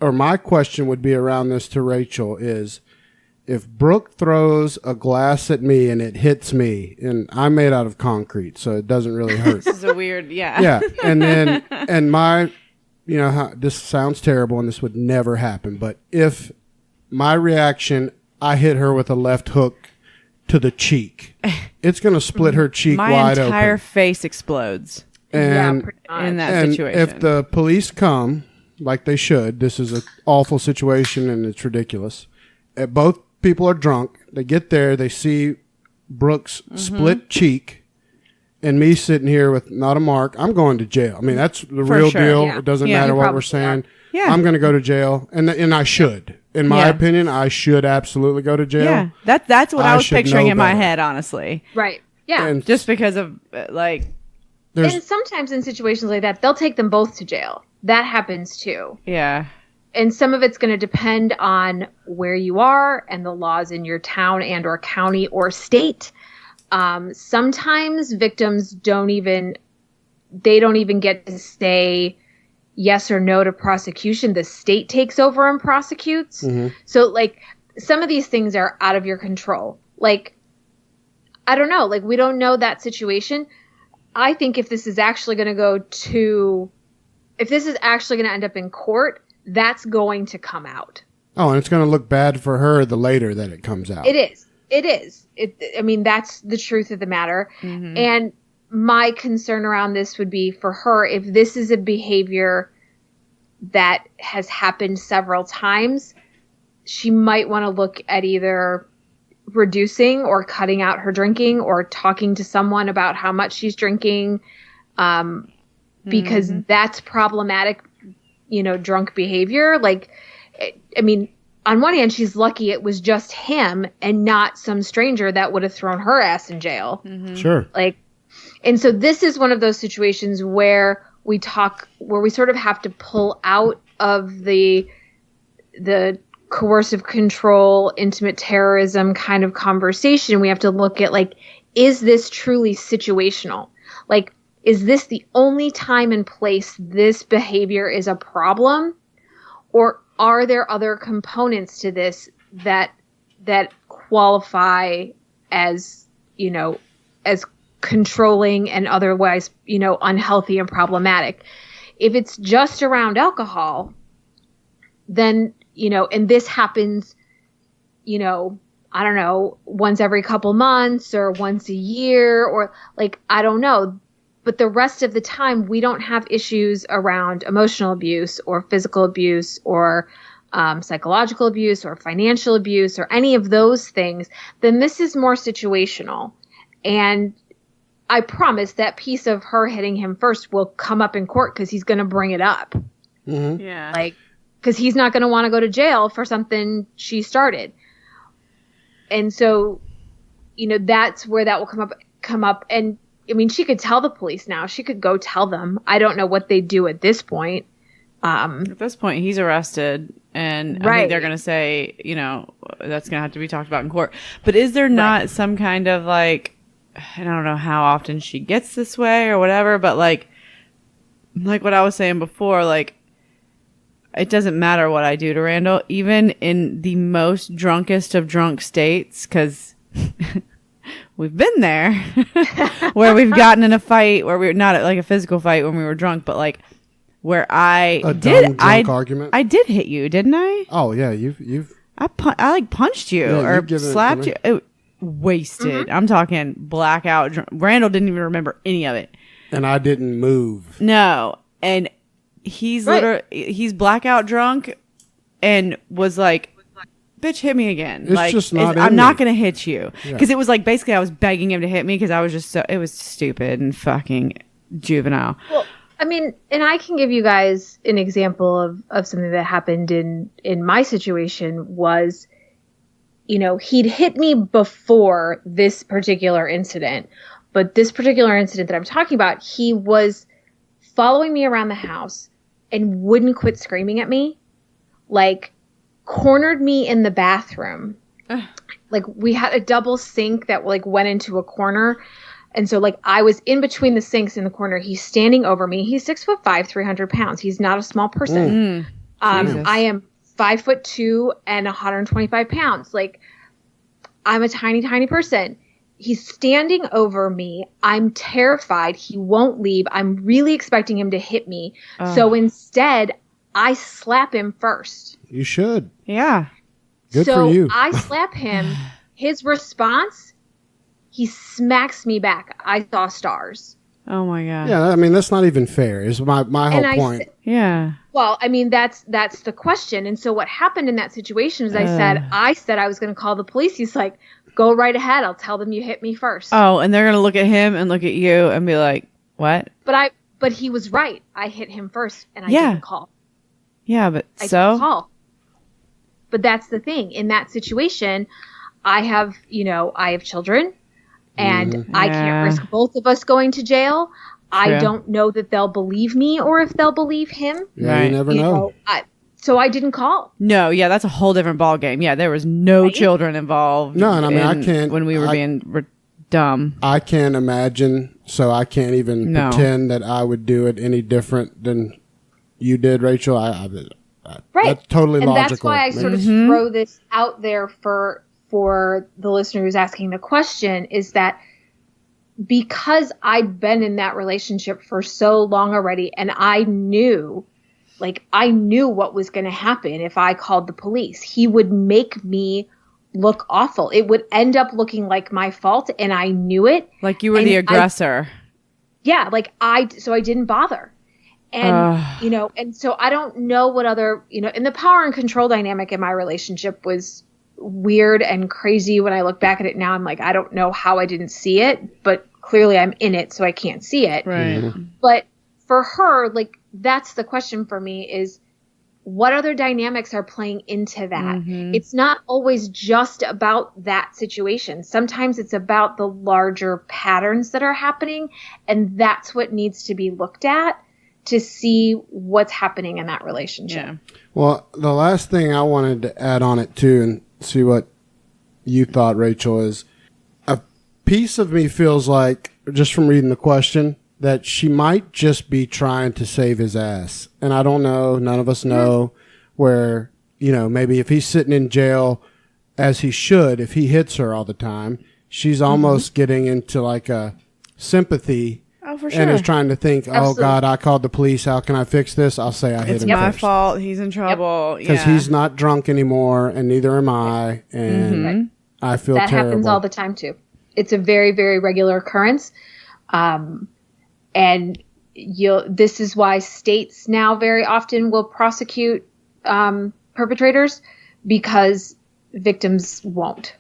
or my question would be around this to Rachel is, if Brooke throws a glass at me and it hits me, and I'm made out of concrete, so it doesn't really hurt. This is a weird, Yeah, and my... this sounds terrible and this would never happen, but if my reaction, I hit her with a left hook to the cheek, it's going to split her cheek wide open. My entire face explodes. And in that situation. If the police come, like they should, this is an awful situation and it's ridiculous. Both people are drunk. They get there, they see Brooke's split cheek, and me sitting here with not a mark. I'm going to jail. I mean, that's the real deal. Yeah. It doesn't matter what we're saying. Yeah. I'm going to go to jail, and I should. In my opinion, I should absolutely go to jail. Yeah, that's what I was picturing in my head, honestly. Right. Yeah. And just because of, like... And sometimes in situations like that, they'll take them both to jail. That happens, too. Yeah. And some of it's going to depend on where you are and the laws in your town and or county or state. Sometimes victims don't even get to say yes or no to prosecution. The state takes over and prosecutes. Mm-hmm. So, like, some of these things are out of your control. Like, I don't know. Like, we don't know that situation. I think if this is actually going to end up in court, that's going to come out. Oh, and it's going to look bad for her the later that it comes out. It is. I mean, that's the truth of the matter. Mm-hmm. And my concern around this would be for her, if this is a behavior that has happened several times, she might want to look at either reducing or cutting out her drinking or talking to someone about how much she's drinking, because that's problematic, drunk behavior. Like, I mean, on one hand, she's lucky it was just him and not some stranger that would have thrown her ass in jail. Mm-hmm. Sure. Like, and so this is one of those situations where we sort of have to pull out of the coercive control, intimate terrorism kind of conversation. We have to look at, like, is this truly situational? Like, is this the only time and place this behavior is a problem? Or are there other components to this that qualify as, as controlling and otherwise, unhealthy and problematic? If it's just around alcohol, then, and this happens, I don't know, once every couple months or once a year, or like, I don't know. But the rest of the time, we don't have issues around emotional abuse or physical abuse or psychological abuse or financial abuse or any of those things. Then this is more situational. And I promise that piece of her hitting him first will come up in court because he's going to bring it up. Mm-hmm. Yeah. Like, because he's not going to want to go to jail for something she started. And so, that's where that will come up. And I mean, she could tell the police now. She could go tell them. I don't know what they do at this point. At this point, he's arrested, and I think they're going to say, that's going to have to be talked about in court. But is there not some kind of like, I don't know how often she gets this way or whatever, but like what I was saying before, like, it doesn't matter what I do to Randall, even in the most drunkest of drunk states, because we've been there, where we've gotten in a fight, where we're not like a physical fight when we were drunk, but like where I argument. I did hit you, didn't I? Oh yeah, you've. I like punched you or slapped you. Wasted. I'm talking blackout. Randall didn't even remember any of it. And I didn't move. No. And he's literally, he's blackout drunk and was like, bitch, hit me again. It's like, just not I'm not going to hit you. Because it was like, basically I was begging him to hit me because I was just it was stupid and fucking juvenile. Well, I mean, and I can give you guys an example of something that happened in my situation was, he'd hit me before this particular incident, but this particular incident that I'm talking about, he was following me around the house and wouldn't quit screaming at me, like cornered me in the bathroom. Like we had a double sink that like went into a corner. And so like I was in between the sinks in the corner. He's standing over me. He's 6'5", 300 pounds. He's not a small person. I am 5'2" and 125 pounds. Like I'm a tiny, tiny person. He's standing over me. I'm terrified. He won't leave. I'm really expecting him to hit me. So instead, I slap him first. You should. Yeah. Good for you. So I slap him. His response, he smacks me back. I saw stars. Oh my God. Yeah, I mean, that's not even fair, is my whole point. Yeah. Well, I mean, that's the question. And so what happened in that situation is I said I was going to call the police. He's like, go right ahead. I'll tell them you hit me first. Oh, and they're going to look at him and look at you and be like, what? But he was right. I hit him first and I didn't call. Yeah, but I didn't call. But that's the thing. In that situation, I have children and I can't risk both of us going to jail. I don't know that they'll believe me or if they'll believe him. Yeah, you never know. So I didn't call. No, yeah, that's a whole different ball game. Yeah, there was no children involved. No, and I mean, I can't. When we were being dumb. I can't imagine, so I can't even pretend that I would do it any different than you did, Rachel. That's totally logical. And that's why I sort of throw this out there for the listener who's asking the question, is that because I'd been in that relationship for so long already, and I knew what was going to happen if I called the police. He would make me look awful. It would end up looking like my fault, and I knew it. Like you were the aggressor. So I didn't bother. And, and so I don't know what other, and the power and control dynamic in my relationship was weird and crazy. When I look back at it now, I'm like, I don't know how I didn't see it, but clearly I'm in it, so I can't see it. Right. But for her, like, that's the question for me is what other dynamics are playing into that? It's not always just about that situation. Sometimes it's about the larger patterns that are happening, and that's what needs to be looked at to see what's happening in that relationship. Yeah. Well, the last thing I wanted to add on it too, and see what you thought, Rachel, is a piece of me feels like, just from reading the question, that she might just be trying to save his ass. And I don't know, none of us know, where, maybe if he's sitting in jail as he should, if he hits her all the time, she's almost getting into like a sympathy. Oh, for sure. And is trying to think, oh God, I called the police. How can I fix this? I'll say I hit him It's my first. fault. He's in trouble. Because he's not drunk anymore, and neither am I. And I feel terrible. That happens all the time too. It's a very, very regular occurrence. And this is why states now very often will prosecute perpetrators, because victims won't.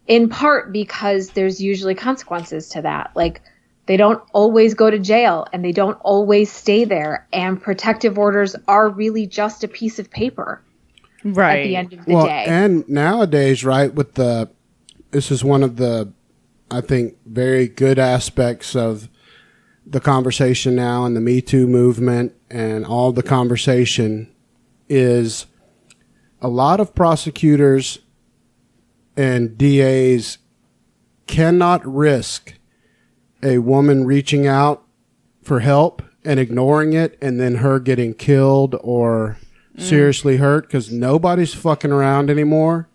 In part because there's usually consequences to that. Like They don't always go to jail, and they don't always stay there. And protective orders are really just a piece of paper right at the end of the day. And nowadays, right, this is one of the, I think, very good aspects of the conversation now and the Me Too movement and all the conversation is a lot of prosecutors and DAs cannot risk a woman reaching out for help and ignoring it and then her getting killed or seriously hurt because nobody's fucking around anymore.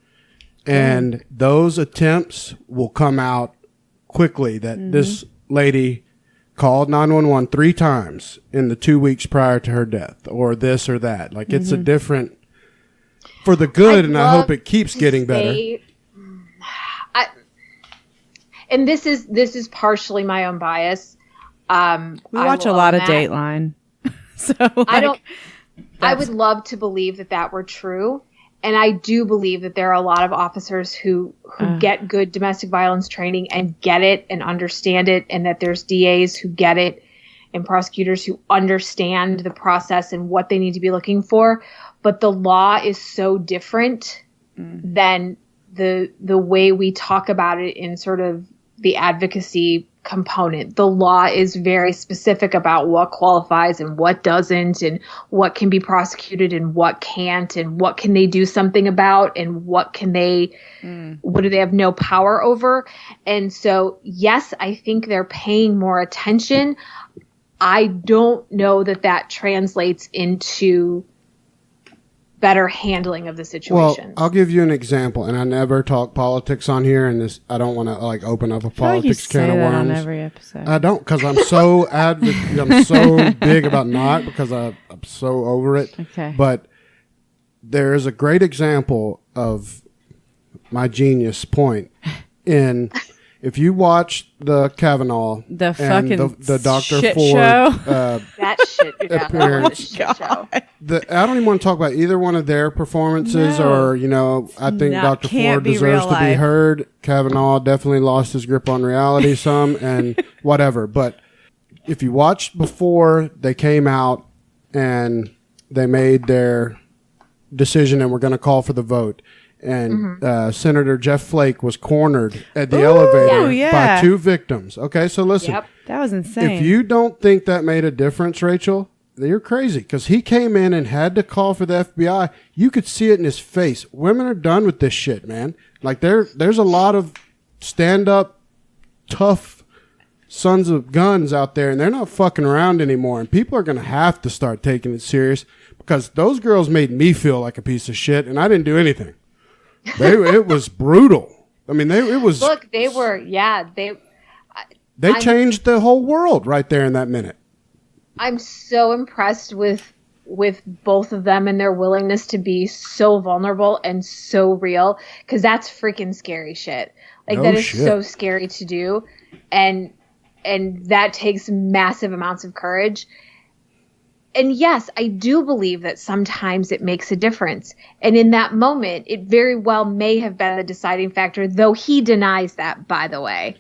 And those attempts will come out quickly that this lady called 911 3 times in the 2 weeks prior to her death or this or that. Like it's a different for the good, and I hope it keeps getting better. And this is partially my own bias. We watch a lot of Dateline. So I would love to believe that were true. And I do believe that there are a lot of officers who get good domestic violence training and get it and understand it, and that there's DAs who get it and prosecutors who understand the process and what they need to be looking for. But the law is so different than the way we talk about it in sort of the advocacy component. The law is very specific about what qualifies and what doesn't, and what can be prosecuted and what can't, and what can they do something about, and what do they have no power over. And so, yes, I think they're paying more attention. I don't know that translates into better handling of the situation. Well, I'll give you an example, and I never talk politics on here, and this I don't want to like open up a politics can of worms. On every episode. I don't, because I'm so I'm so big about not, because I'm so over it. Okay. But there is a great example of my genius point in. If you watch the Kavanaugh, the fucking the Dr. shit Ford show. That shit appearance, shit show. I don't even want to talk about either one of their performances, or I think Dr. Ford deserves to be heard. Kavanaugh definitely lost his grip on reality some, and whatever. But if you watched before they came out and they made their decision and were going to call for the vote. And Senator Jeff Flake was cornered at the elevator by 2 victims. Okay, so listen. Yep. That was insane. If you don't think that made a difference, Rachel, you're crazy. Because he came in and had to call for the FBI. You could see it in his face. Women are done with this shit, man. Like, there's a lot of stand-up, tough sons of guns out there, and they're not fucking around anymore. And people are going to have to start taking it serious, because those girls made me feel like a piece of shit, and I didn't do anything. It was brutal. I mean, it was. Look, they were. Yeah, they changed the whole world right there in that minute. I'm so impressed with both of them and their willingness to be so vulnerable and so real, because that's freaking scary shit. Like, that is so scary to do, and that takes massive amounts of courage. And yes, I do believe that sometimes it makes a difference. And in that moment, it very well may have been the deciding factor, though he denies that, by the way.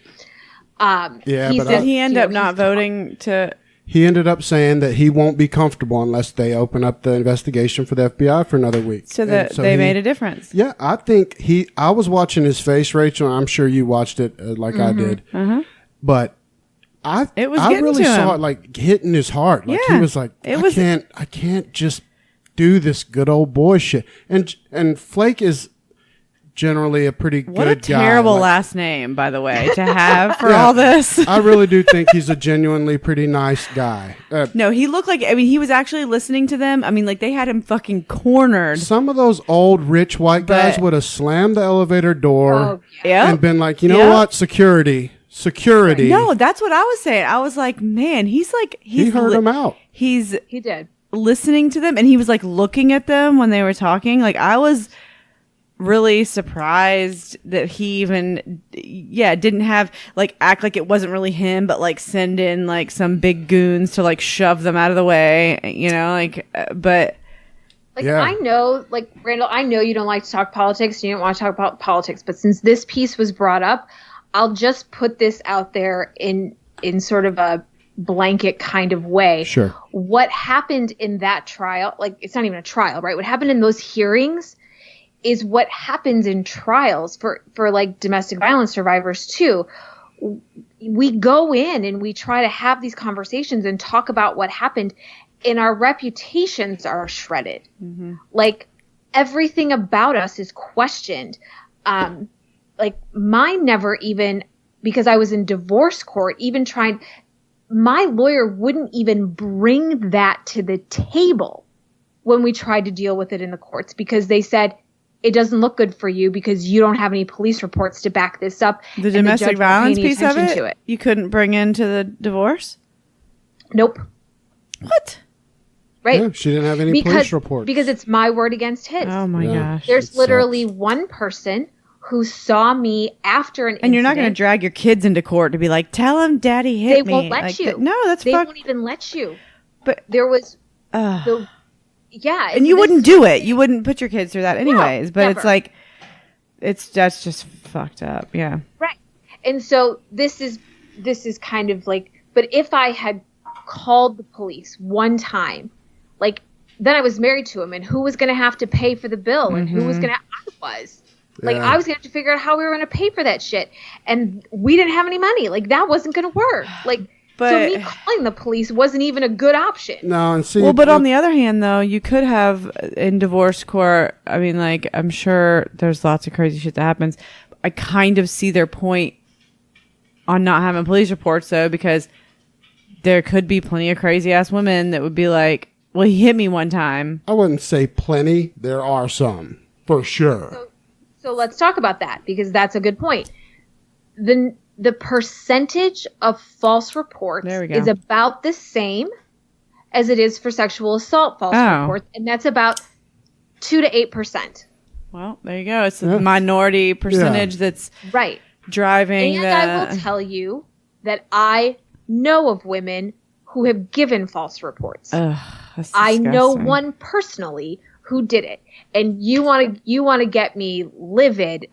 Did he end up not voting to... He ended up saying that he won't be comfortable unless they open up the investigation for the FBI for another week. So they made a difference. Yeah, I think I was watching his face, Rachel, and I'm sure you watched it like I did. But... I really saw it like hitting his heart. Like he was like, I can't just do this good old boy shit. And Flake is generally a pretty good guy. What a terrible last name, by the way, to have for all this. I really do think he's a genuinely pretty nice guy. No, he looked like, he was actually listening to them. I mean, like, they had him fucking cornered. Some of those old rich white guys would have slammed the elevator door and been like, you know what, security. No, that's what I was saying. I was like, man, he heard them out. He did listening to them, and he was like looking at them when they were talking. Like, I was really surprised that he even didn't have like act like it wasn't really him, but like send in like some big goons to like shove them out of the way, but I know, like, Randall, I know you don't like to talk politics, you don't want to talk about politics, but since this piece was brought up, I'll just put this out there in in sort of a blanket kind of way. Sure. What happened in that trial, like it's not even a trial, right? What happened in those hearings is what happens in trials for like domestic violence survivors too. We go in and we try to have these conversations and talk about what happened, and our reputations are shredded. Mm-hmm. Like everything about us is questioned. Like mine never even, because I was in divorce court, even trying, my lawyer wouldn't even bring that to the table when we tried to deal with it in the courts, because they said, it doesn't look good for you because you don't have any police reports to back this up. The domestic violence piece of it, you couldn't bring into the divorce? Nope. What? Right. Yeah, she didn't have any police reports. Because it's my word against his. Oh my gosh. There's literally one person who saw me after an incident. And you're not going to drag your kids into court to be like, tell him daddy hit me. They won't let you. No, that's They won't even let you. But there was... yeah. And you wouldn't do it. You wouldn't put your kids through that anyways. No, but never. It's like, that's just fucked up. Yeah. Right. And so this is kind of like, but if I had called the police one time, like, then I was married to him, and who was going to have to pay for the bill, and who was going to, I was going to have to figure out how we were going to pay for that shit. And we didn't have any money. Like, that wasn't going to work. Like, so me calling the police wasn't even a good option. No, and see. Well, but on the other hand, though, you could have in divorce court. I mean, like, I'm sure there's lots of crazy shit that happens. I kind of see their point on not having police reports, though, because there could be plenty of crazy ass women that would be like, well, he hit me one time. I wouldn't say plenty. There are some, for sure. So let's talk about that, because that's a good point. The percentage of false reports is about the same as it is for sexual assault false reports, and that's about 2 to 8%. Well, there you go. It's a minority percentage that's driving. And I will tell you that I know of women who have given false reports. I know one personally who did it, and you want to get me livid.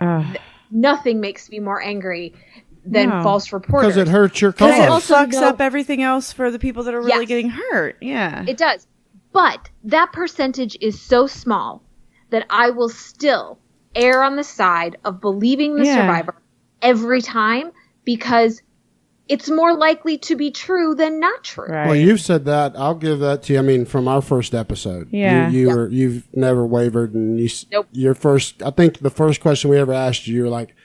Nothing makes me more angry than false reporters. Because it hurts your cause. Because it fucks up everything else for the people that are really getting hurt. Yeah. It does. But that percentage is so small that I will still err on the side of believing the survivor every time, because it's more likely to be true than not true. Right. Well, you've said that. I'll give that to you. I mean, from our first episode. Yeah. You've never wavered. And your first, I think the first question we ever asked you, you were like,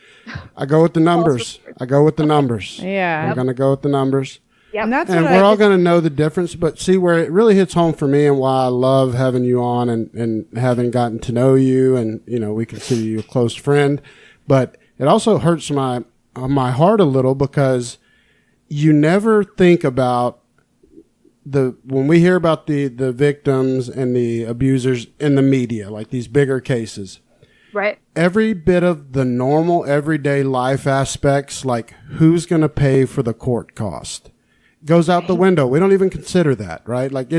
I go with the numbers. I go with the numbers. Yeah. I'm going to go with the numbers. Yep. And we're all going to know the difference. But see, where it really hits home for me and why I love having you on and having gotten to know you, and, you know, we consider you a close friend. But it also hurts my heart a little, because you never think about when we hear about the victims and the abusers in the media, like these bigger cases. Right. Every bit of the normal everyday life aspects, like who's going to pay for the court cost, goes out the window. We don't even consider that, right? Like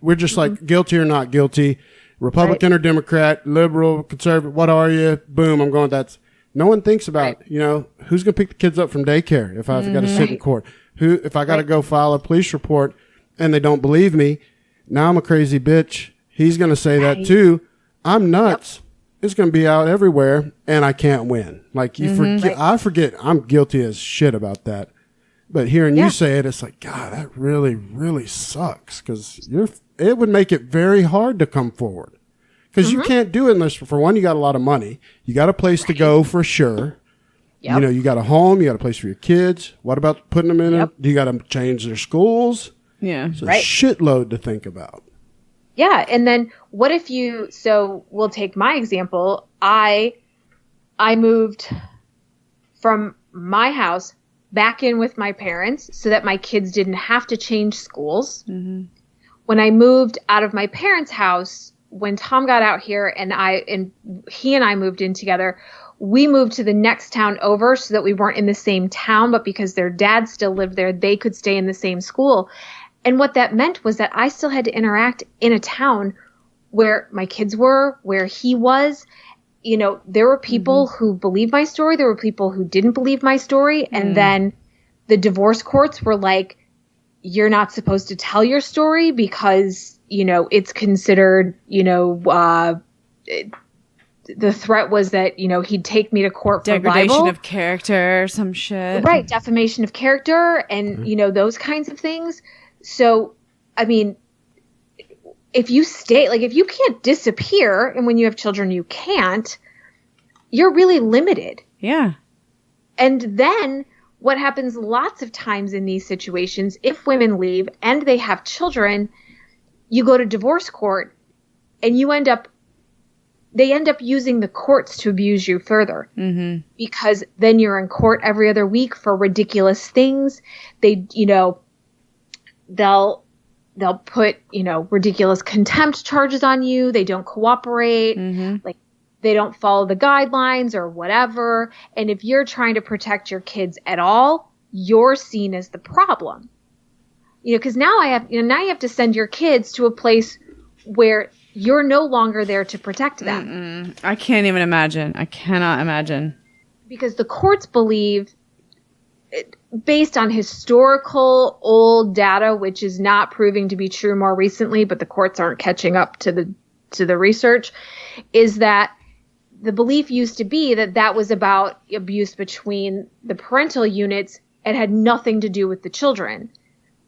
we're just like guilty or not guilty, Republican or Democrat, liberal, conservative, what are you? Boom, I'm going, no one thinks about, you know, who's going to pick the kids up from daycare if I've got to sit in court? If I got to go file a police report and they don't believe me, now I'm a crazy bitch. He's going to say that too. I'm nuts. Yep. It's going to be out everywhere, and I can't win. Like, I forget I'm guilty as shit about that. But hearing you say it, it's like, God, that really, really sucks, because it would make it very hard to come forward. Because you can't do it unless, for one, you got a lot of money. You got a place to go for sure. Yep. You know, you got a home. You got a place for your kids. What about putting them in do you got to change their schools? Yeah. It's a shitload to think about. Yeah. And then what if so we'll take my example. I moved from my house back in with my parents so that my kids didn't have to change schools. Mm-hmm. When I moved out of my parents' house, when Tom got out here and he and I moved in together, we moved to the next town over so that we weren't in the same town, but because their dad still lived there, they could stay in the same school. And what that meant was that I still had to interact in a town where my kids were, where he was. You know, there were people who believed my story. There were people who didn't believe my story. And then the divorce courts were like, you're not supposed to tell your story because, it's considered, the threat was that, he'd take me to court for degradation libel. of character or some shit. Right. Defamation of character and, those kinds of things. So, I mean, if you if you can't disappear, and when you have children, you can't, you're really limited. Yeah. And then what happens lots of times in these situations, if women leave and they have children, you go to divorce court and they end up using the courts to abuse you further. Mm-hmm. Because then you're in court every other week for ridiculous things. They'll put, ridiculous contempt charges on you. They don't cooperate. Mm-hmm. Like, they don't follow the guidelines or whatever. And if you're trying to protect your kids at all, you're seen as the problem. Because now you have to send your kids to a place where you're no longer there to protect them. I can't even imagine. I cannot imagine. Because the courts believe, based on historical old data, which is not proving to be true more recently, but the courts aren't catching up to the research, is that the belief used to be that was about abuse between the parental units and had nothing to do with the children.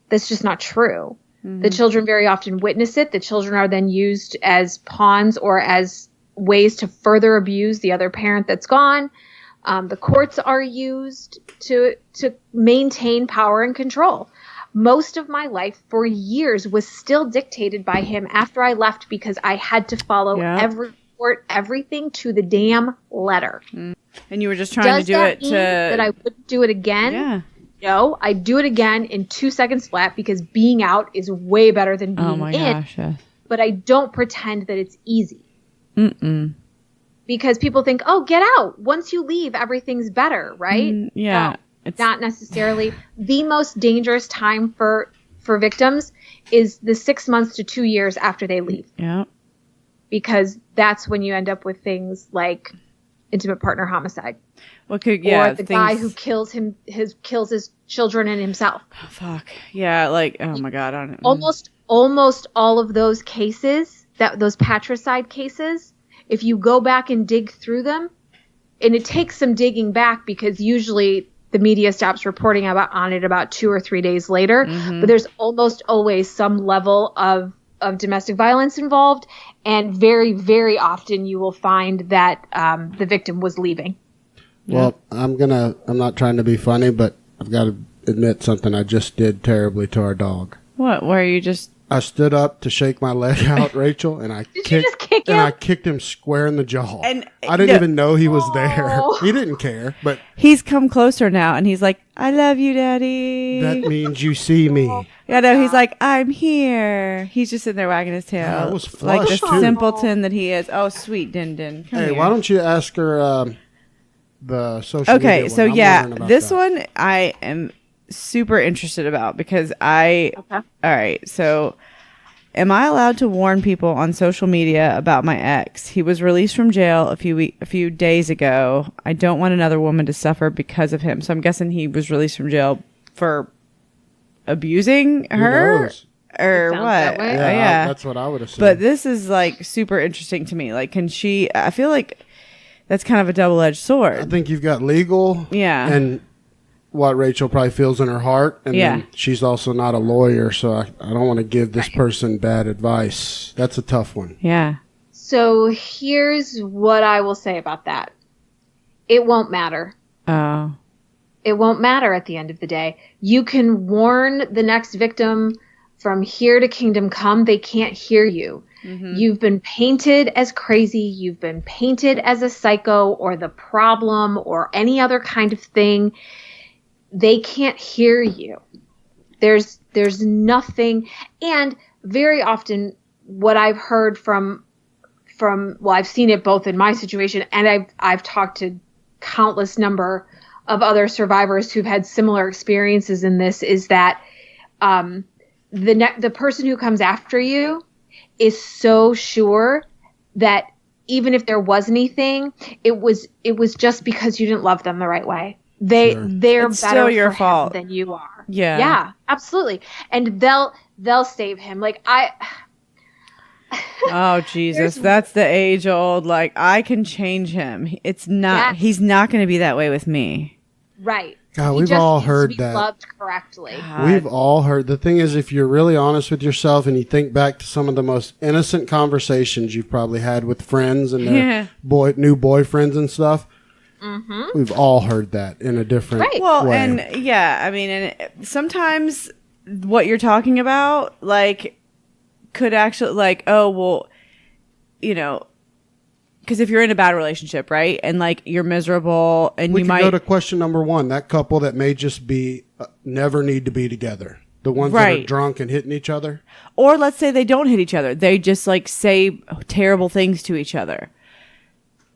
That's just not true. Mm-hmm. The children very often witness it. The children are then used as pawns or as ways to further abuse the other parent that's gone. The courts are used to maintain power and control. Most of my life for years was still dictated by him after I left because I had to follow everything to the damn letter. And you were just trying to do it to... that I wouldn't do it again? Yeah. No, I'd do it again in 2 seconds flat because being out is way better than being in. Oh my gosh, yeah. But I don't pretend that it's easy. Mm-mm. Because people think, oh, get out. Once you leave, everything's better, right? Yeah. No, it's not necessarily. The most dangerous time for victims is the 6 months to 2 years after they leave. Yeah. Because that's when you end up with things like intimate partner homicide. Or the guy who kills his children and himself. Oh, fuck. Yeah, like, oh my God. Almost all of those cases, those patricide cases, if you go back and dig through them, and it takes some digging back because usually the media stops reporting on it about 2 or 3 days later, but there's almost always some level of domestic violence involved, and very, very often you will find that the victim was leaving. Well, I'm not trying to be funny, but I've got to admit something I just did terribly to our dog. What? Where you just... I stood up to shake my leg out, Rachel, and I kicked him square in the jaw. And I didn't even know he was there. He didn't care, but he's come closer now, and he's like, "I love you, Daddy." That means you see me. Yeah, no, he's like, "I'm here." He's just sitting there wagging his tail, yeah, it was flush, like the too. Simpleton that he is. Oh, sweet Din Din. Come here. Why don't you ask her the social media Okay, one? so this one I am super interested about because all right, so am I allowed to warn people on social media about my ex? He was released from jail a few days ago. I don't want another woman to suffer because of him. So I'm guessing he was released from jail for abusing her or what? Yeah, that's what I would assume. But this is like super interesting to me. Like, I feel like that's kind of a double-edged sword. I think you've got legal and what Rachel probably feels in her heart. And then she's also not a lawyer, so I don't want to give this person bad advice. That's a tough one. Yeah. So here's what I will say about that. It won't matter. Oh. It won't matter at the end of the day. You can warn the next victim from here to kingdom come. They can't hear you. Mm-hmm. You've been painted as crazy. You've been painted as a psycho or the problem or any other kind of thing. They can't hear you. There's nothing. And very often what I've heard from, well, I've seen it both in my situation and I've talked to countless number of other survivors who've had similar experiences in this is that, the person who comes after you is so sure that even if there was anything, it was just because you didn't love them the right way. they're It's better still your for fault. him than you are. Yeah, absolutely. And they'll save him. Like Oh Jesus, that's the age old. Like I can change him. It's not. Yes. He's not going to be that way with me. Right. God, He we've just all needs to heard be that. Loved correctly. We've all heard. The thing is, if you're really honest with yourself and you think back to some of the most innocent conversations you've probably had with friends and their new boyfriends and stuff, we've all heard that in a different Well, way. and yeah, I mean, and sometimes what you're talking about, like, could actually, like, oh, well, you know, because if you're in a bad relationship, right, and like you're miserable, and we you could might go to question number one. That couple that may just be never need to be together. The ones that are drunk and hitting each other. Or let's say they don't hit each other. They just like say terrible things to each other.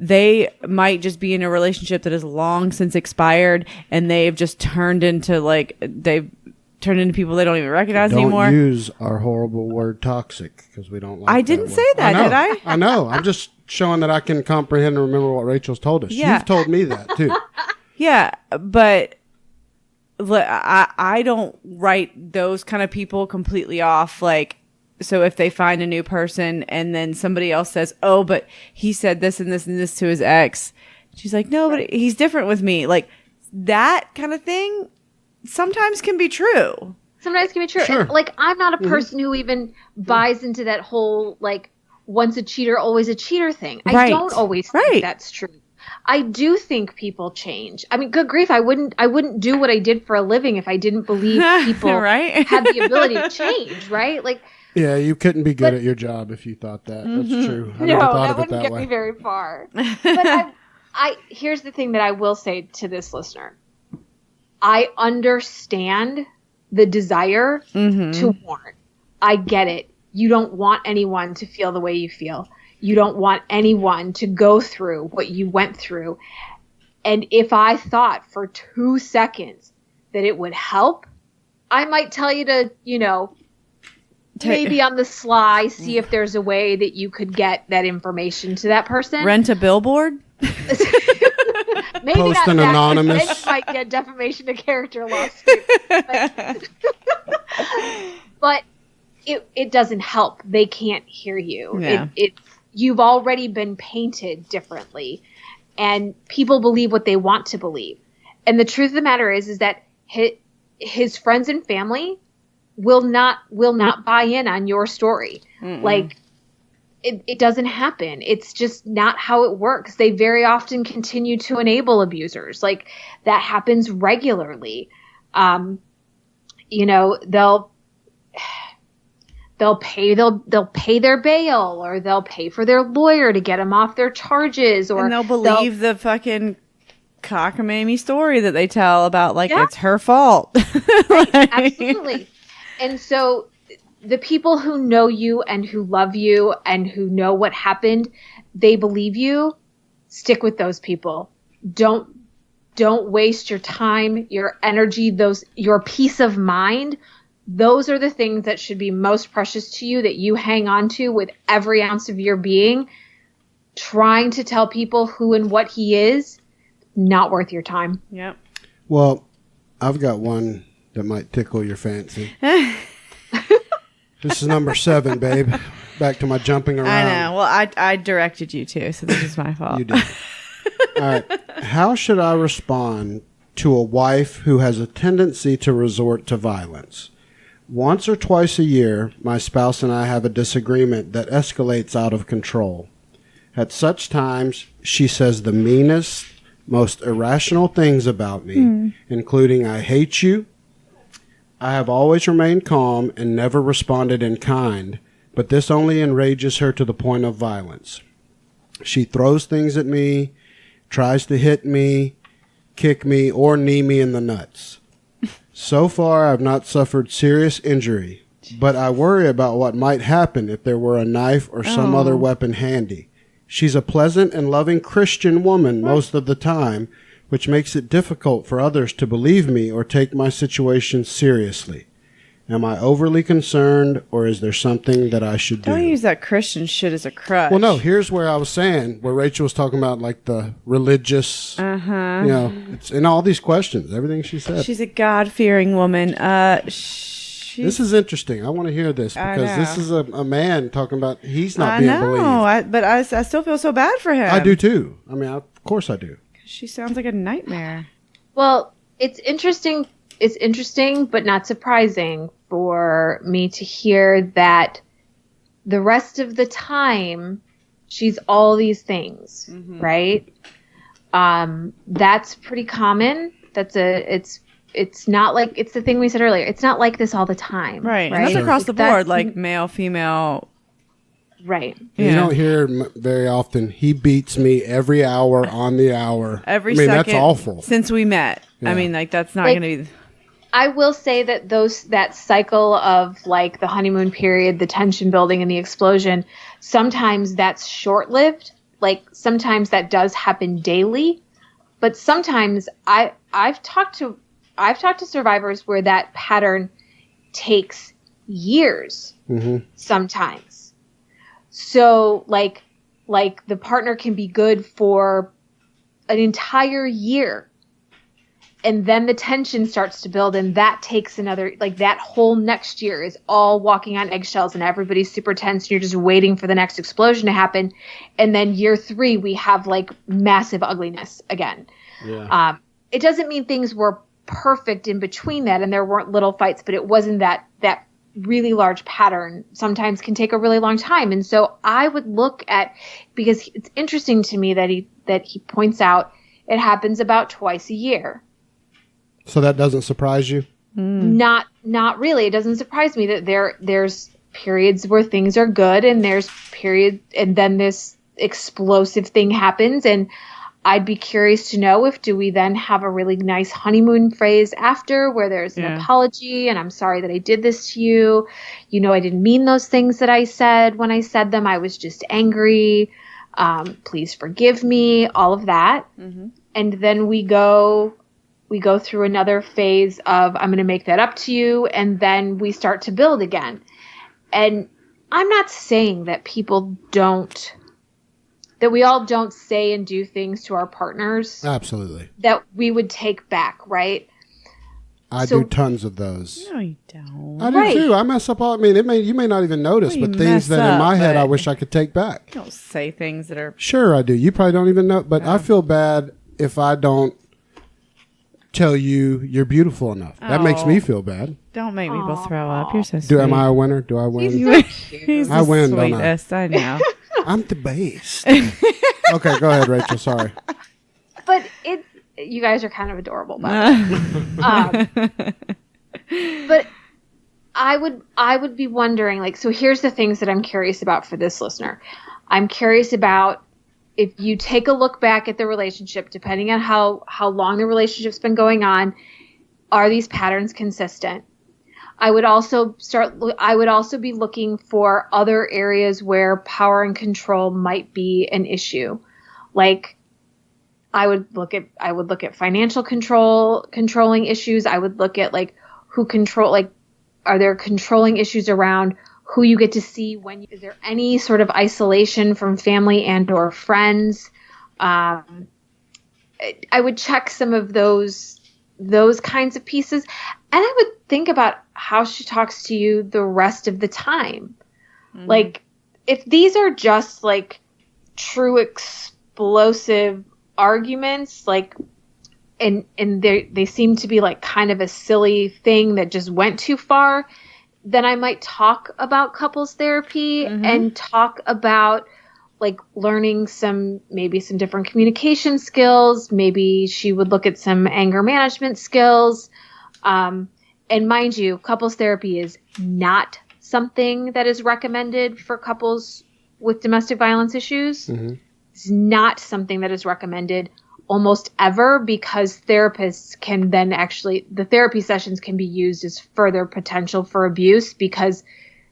They might just be in a relationship that is long since expired, and they've just turned into people they don't even recognize anymore. Don't use our horrible word toxic because we don't like I that didn't word. say that, did I? I know. I'm just showing that I can comprehend and remember what Rachel's told us. Yeah. You've told me that too. Yeah, but I don't write those kind of people completely off. Like, so if they find a new person and then somebody else says, oh, but he said this and this and this to his ex. She's like, no, but he's different with me. Like, that kind of thing sometimes can be true. Sometimes it can be true. Sure. And, like, I'm not a person who even buys into that whole, like, once a cheater, always a cheater thing. I don't always think that's true. I do think people change. I mean, good grief, I wouldn't do what I did for a living if I didn't believe people had the ability to change, right? Like, yeah, you couldn't be good at your job if you thought that. That's true. I never thought of it wouldn't that get way. me very far. But I here's the thing that I will say to this listener. I understand the desire to warn. I get it. You don't want anyone to feel the way you feel. You don't want anyone to go through what you went through. And if I thought for 2 seconds that it would help, I might tell you to, maybe on the sly, see if there's a way that you could get that information to that person. Rent a billboard? Maybe Post not an that, anonymous. then you might get defamation of character lawsuit. But it doesn't help. They can't hear you. Yeah. You've already been painted differently, and people believe what they want to believe. And the truth of the matter is that his friends and family will not buy in on your story. Like, it doesn't happen. It's just not how it works. They very often continue to enable abusers. Like, that happens regularly. They'll pay their bail, or they'll pay for their lawyer to get them off their charges, or And they'll believe the fucking cockamamie story that they tell about, like, it's her fault. Absolutely. And so the people who know you and who love you and who know what happened, they believe you. Stick with those people. Don't waste your time, your energy, your peace of mind. Those are the things that should be most precious to you, that you hang on to with every ounce of your being. Trying to tell people who and what he is, not worth your time. Yep. Well, I've got one that might tickle your fancy. This is number 7, babe. Back to my jumping around. I know. Well, I directed you to, so this is my fault. You did. All right. How should I respond to a wife who has a tendency to resort to violence? Once or twice a year, my spouse and I have a disagreement that escalates out of control. At such times, she says the meanest, most irrational things about me, including "I hate you." I have always remained calm and never responded in kind, but this only enrages her to the point of violence. She throws things at me, tries to hit me, kick me, or knee me in the nuts. So far, I've not suffered serious injury, but I worry about what might happen if there were a knife or some other weapon handy. She's a pleasant and loving Christian woman most of the time, which makes it difficult for others to believe me or take my situation seriously. Am I overly concerned, or is there something that I should do? Don't use that Christian shit as a crutch. Well, no, here's where I was saying, where Rachel was talking about like the religious, it's in all these questions, everything she said. She's a God-fearing woman. This is interesting. I want to hear this because this is a man talking about he's not being believed. But I still feel so bad for him. I do too. I mean, of course I do. She sounds like a nightmare. Well, it's interesting. It's interesting, but not surprising for me to hear that the rest of the time she's all these things, right? That's pretty common. It's not like, it's the thing we said earlier. It's not like this all the time. Right. And that's across the board, like male, female. Right. Yeah. You don't hear very often, he beats me every hour on the hour. Every second. That's awful. Since we met. Yeah. I mean, like, that's not going to be... I will say that that cycle of like the honeymoon period, the tension building and the explosion, sometimes that's short-lived. Like sometimes that does happen daily, but sometimes I've talked to survivors where that pattern takes years. Sometimes. So like the partner can be good for an entire year. And then the tension starts to build, and that takes another, like that whole next year is all walking on eggshells, and everybody's super tense, and you're just waiting for the next explosion to happen. And then year 3, we have like massive ugliness again. Yeah. It doesn't mean things were perfect in between that, and there weren't little fights, but it wasn't that really large pattern. Sometimes can take a really long time. And so I would look at, because it's interesting to me that he points out it happens about twice a year. So that doesn't surprise you? Not really. It doesn't surprise me that there's periods where things are good, and there's periods, and then this explosive thing happens, and I'd be curious to know do we then have a really nice honeymoon phase after where there's an apology and I'm sorry that I did this to you. You know, I didn't mean those things that I said when I said them. I was just angry. Please forgive me, all of that. And then we go through another phase of I'm going to make that up to you, and then we start to build again. And I'm not saying that we all don't say and do things to our partners. Absolutely. That we would take back, right? I do tons of those. No, you don't. I do too. I mess up all. I mean, you may not even notice, but things that in my head I wish I could take back. You don't say things that are. Sure, I do. You probably don't even know, but I feel bad if I don't tell you you're beautiful enough. That makes me feel bad. Don't make people throw up. You're so sweet. Am I a winner? Do I win? He's I win, the sweetest. don't I know. I'm the best. Okay, go ahead, Rachel. Sorry. But you guys are kind of adorable, but I would be wondering, like, so here's the things that I'm curious about for this listener. I'm curious about if you take a look back at the relationship, depending on how long the relationship's been going on, are these patterns consistent? I would also be looking for other areas where power and control might be an issue. Like I would look at financial controlling issues. I would look at like are there controlling issues around who you get to see is there any sort of isolation from family and or friends? I would check some of those kinds of pieces. And I would think about how she talks to you the rest of the time. Like, if these are just, like, true explosive arguments, like, and they seem to be, like, kind of a silly thing that just went too far, then I might talk about couples therapy and talk about, like, learning maybe some different communication skills. Maybe she would look at some anger management skills. And mind you, couples therapy is not something that is recommended for couples with domestic violence issues. It's not something that is recommended almost ever, because therapists can then the therapy sessions can be used as further potential for abuse, because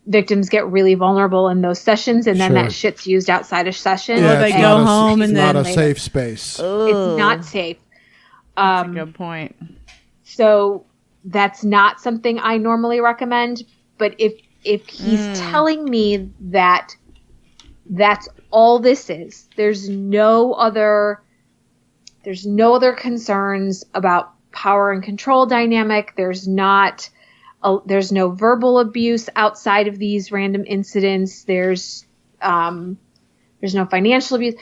victims get really vulnerable in those sessions, and then that shit's used outside of session. Yeah, they go home and then it's not a safe space. It's not safe. That's a good point. So that's not something I normally recommend. But if he's telling me that that's all this is, there's no other concerns about power and control dynamic. There's no verbal abuse outside of these random incidents. There's no financial abuse.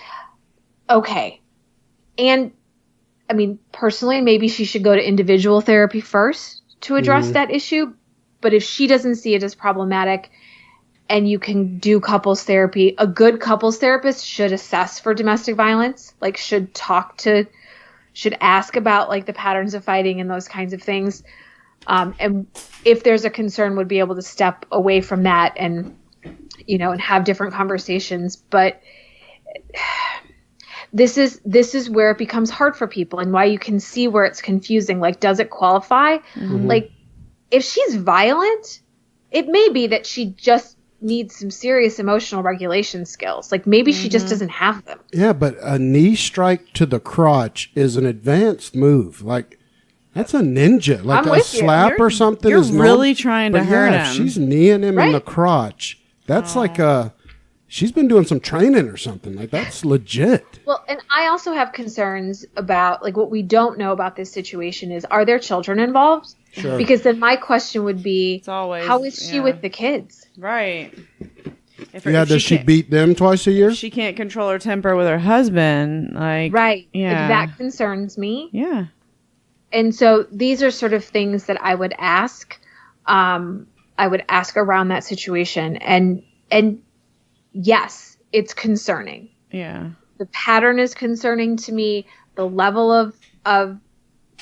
Okay. And I mean, personally, maybe she should go to individual therapy first to address that issue. But if she doesn't see it as problematic and you can do couples therapy, a good couples therapist should assess for domestic violence, like should ask about like the patterns of fighting and those kinds of things. And if there's a concern, would be able to step away from that and, and have different conversations. But this is where it becomes hard for people and why you can see where it's confusing. Like, does it qualify? Like, if she's violent, it may be that she just needs some serious emotional regulation skills. Like, maybe she just doesn't have them. Yeah, but a knee strike to the crotch is an advanced move. Like, that's a ninja. Like a slap or something. You're is really trying to hurt him. If she's kneeing him in the crotch, that's like she's been doing some training or something. Like, that's legit. Well, and I also have concerns about, like, what we don't know about this situation is, are there children involved? Sure. Because then my question would be, always, how is she with the kids? Right. Does she beat them twice a year? She can't control her temper with her husband. Like, right. Yeah. Like, that concerns me. Yeah. And so these are sort of things that I would ask. I would ask around that situation. And yes, it's concerning. Yeah. The pattern is concerning to me. The level of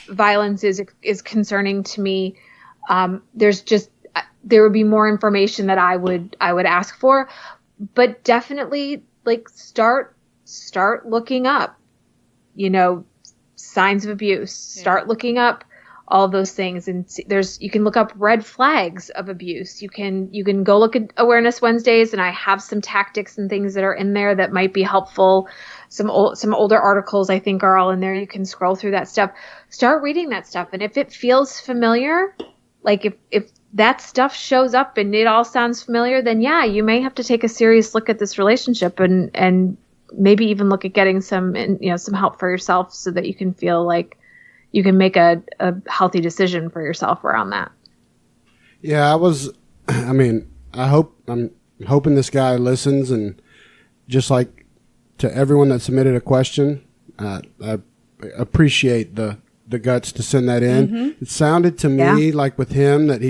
violence is concerning to me. There would be more information that I would ask for, but definitely like start looking up, signs of abuse. Start looking up all those things, and you can look up red flags of abuse. You can go look at Awareness Wednesdays, and I have some tactics and things that are in there that might be helpful. Some older articles I think are all in there. You can scroll through that stuff. Start reading that stuff, and if it feels familiar, like if that stuff shows up and it all sounds familiar, then yeah, you may have to take a serious look at this relationship and maybe even look at getting some help for yourself so that you can feel like you can make a healthy decision for yourself around that. Yeah, I'm hoping this guy listens, and just like to everyone that submitted a question, I appreciate the guts to send that in. It sounded to me like with him that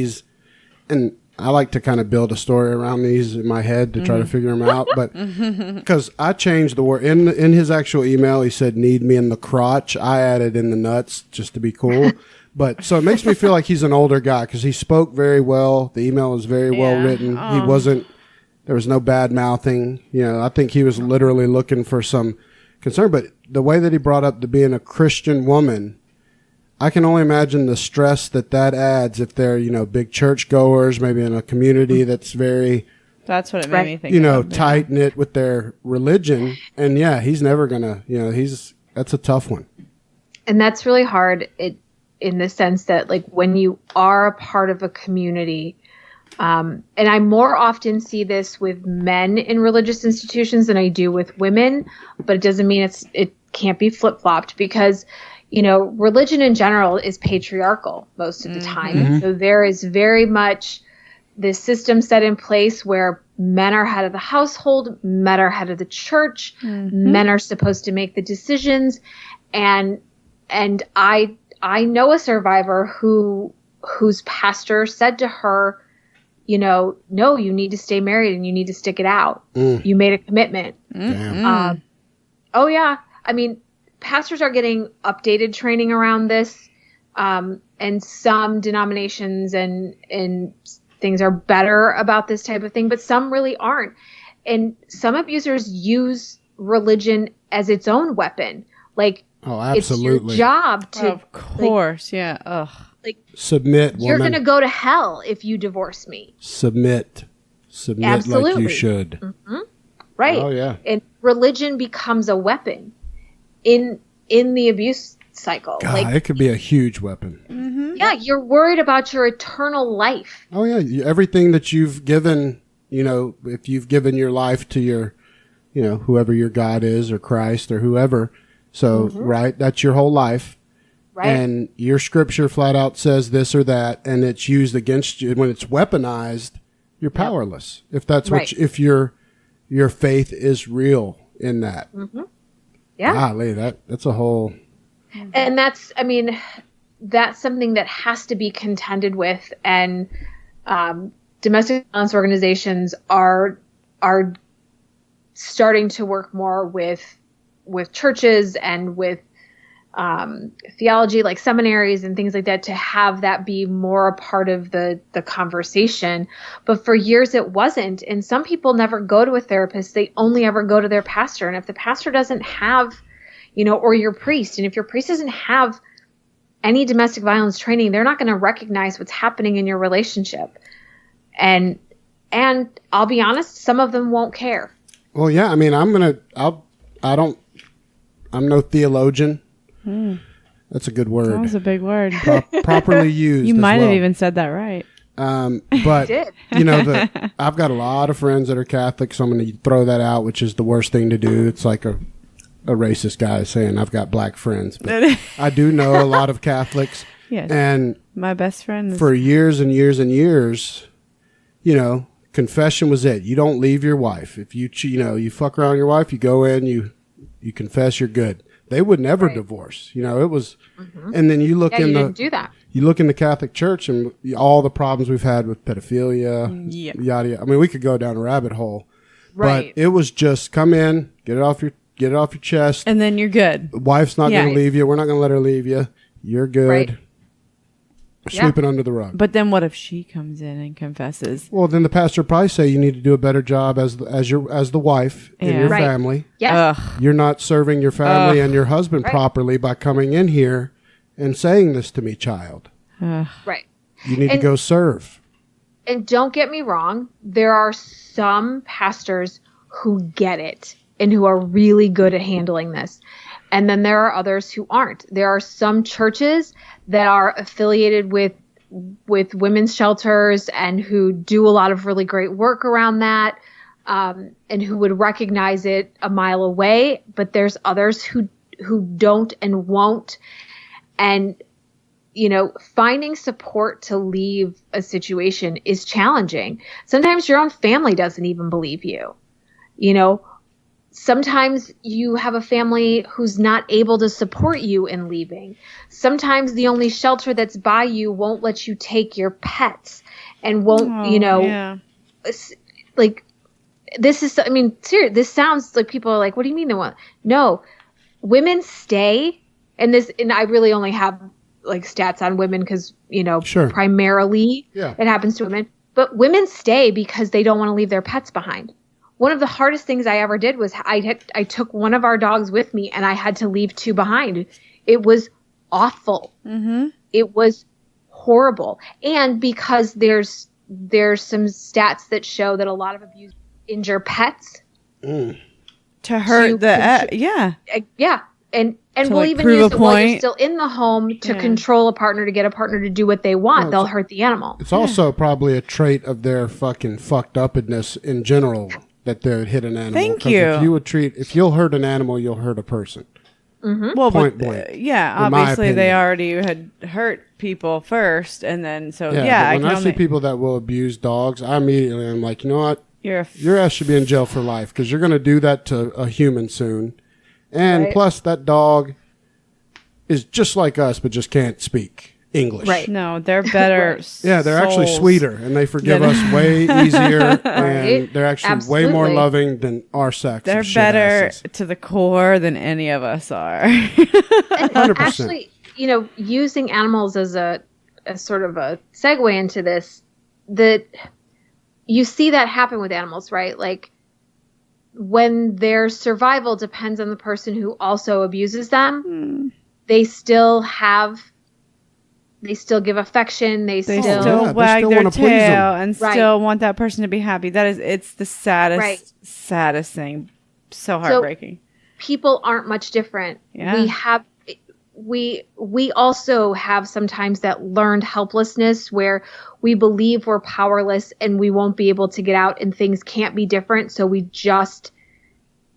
and I like to kind of build a story around these in my head to try to figure them out. But because I changed the word in his actual email, he said, "Need me in the crotch." I added in the nuts just to be cool. But so it makes me feel like he's an older guy because he spoke very well. The email was very well written. There was no bad mouthing. I think he was literally looking for some concern. But the way that he brought up to being a Christian woman, I can only imagine the stress that adds if they're, big church goers, maybe in a community that's very, that's what it made me think tight knit with their religion. And yeah, he's never gonna, that's a tough one. And that's really hard in the sense that, like, when you are a part of a community, and I more often see this with men in religious institutions than I do with women, but it doesn't mean it can't be flip-flopped because religion in general is patriarchal most of the time. So there is very much this system set in place where men are head of the household, men are head of the church, men are supposed to make the decisions. And I know a survivor whose pastor said to her, no, you need to stay married and you need to stick it out. You made a commitment. Oh yeah. I mean, pastors are getting updated training around this, and some denominations and things are better about this type of thing, but some really aren't. And some abusers use religion as its own weapon. Like, absolutely. It's your job to, of course, yeah. Ugh. Like, submit. You're going to go to hell if you divorce me. Submit Absolutely. Like you should. Right. Oh yeah. And religion becomes a weapon in the abuse cycle. God, Like, it could be a huge weapon. yeah, you're worried about your eternal life. Oh yeah, everything that you've given, if you've given your life to your, whoever your God is or Christ or whoever. So, right, that's your whole life. Right. And your scripture flat out says this or that, and it's used against you. When it's weaponized, you're powerless. If that's if your faith is real in that. Yeah. Golly, that's a whole. And that's something that has to be contended with. And domestic violence organizations are starting to work more with churches and with theology, like seminaries and things like that, to have that be more a part of the conversation. But for years it wasn't. And some people never go to a therapist. They only ever go to their pastor. And if the pastor doesn't have, or your priest, and if your priest doesn't have any domestic violence training, they're not going to recognize what's happening in your relationship. And I'll be honest, some of them won't care. Well, yeah, I mean, I'm no theologian. That's a good word. That was a big word. Properly used. You might have well. even said that right. But I've got a lot of friends that are Catholic, so I'm going to throw that out, which is the worst thing to do. It's like a racist guy saying I've got black friends, but I do know a lot of Catholics. Yes. And my best friend for years and years and years, confession was it. You don't leave your wife. If you fuck around your wife, you go in, you confess, you're good. They would never divorce. It was, and then you look didn't do that. You look in the Catholic Church and all the problems we've had with pedophilia, yada yada. I mean, we could go down a rabbit hole, but it was just come in, get it off your chest, and then you're good. Wife's not going to leave you. We're not going to let her leave you. You're good. Right. Sweep it under the rug. But then what if she comes in and confesses? Well, then the pastor probably say you need to do a better job as the wife in your family. Yes. You're not serving your family and your husband properly by coming in here and saying this to me, child. Right. You need to go serve. And don't get me wrong, there are some pastors who get it and who are really good at handling this. And then there are others who aren't. There are some churches that are affiliated with women's shelters and who do a lot of really great work around that, and who would recognize it a mile away. But there's others who don't and won't. And, finding support to leave a situation is challenging. Sometimes your own family doesn't even believe you. Sometimes you have a family who's not able to support you in leaving. Sometimes the only shelter that's by you won't let you take your pets and won't, like this is, seriously, this sounds like people are like, what do you mean they want? No, women stay. And I really only have like stats on women because, primarily it happens to women, but women stay because they don't want to leave their pets behind. One of the hardest things I ever did was I took one of our dogs with me and I had to leave two behind. It was awful. It was horrible. And because there's some stats that show that a lot of abuse injure pets. To hurt And to, we'll like, even prove use a it while you're point. still in the home to control a partner, to get a partner to do what they want. They'll hurt the animal. It's also probably a trait of their fucking fucked upness in general that they would hit an animal. Thank you. If you'll hurt an animal, you'll hurt a person. Well, Point blank. Obviously they already had hurt people first, and then When I see people that will abuse dogs, I immediately am like, you know what? Your ass should be in jail for life because you're going to do that to a human soon. And plus, that dog is just like us, but just can't speak English. Right. No, they're better. Yeah, they're actually sweeter, and they forgive us way easier, and they're actually way more loving than our sex. They're better to the core than any of us are. 100%. Actually, using animals as a sort of a segue into this, that you see that happen with animals, right? Like, when their survival depends on the person who also abuses them, they still give affection. They still wag still their wanna please them. tail and still want that person to be happy. It's the saddest thing. So heartbreaking. So people aren't much different. Yeah. we also have sometimes that learned helplessness where we believe we're powerless and we won't be able to get out and things can't be different. So we just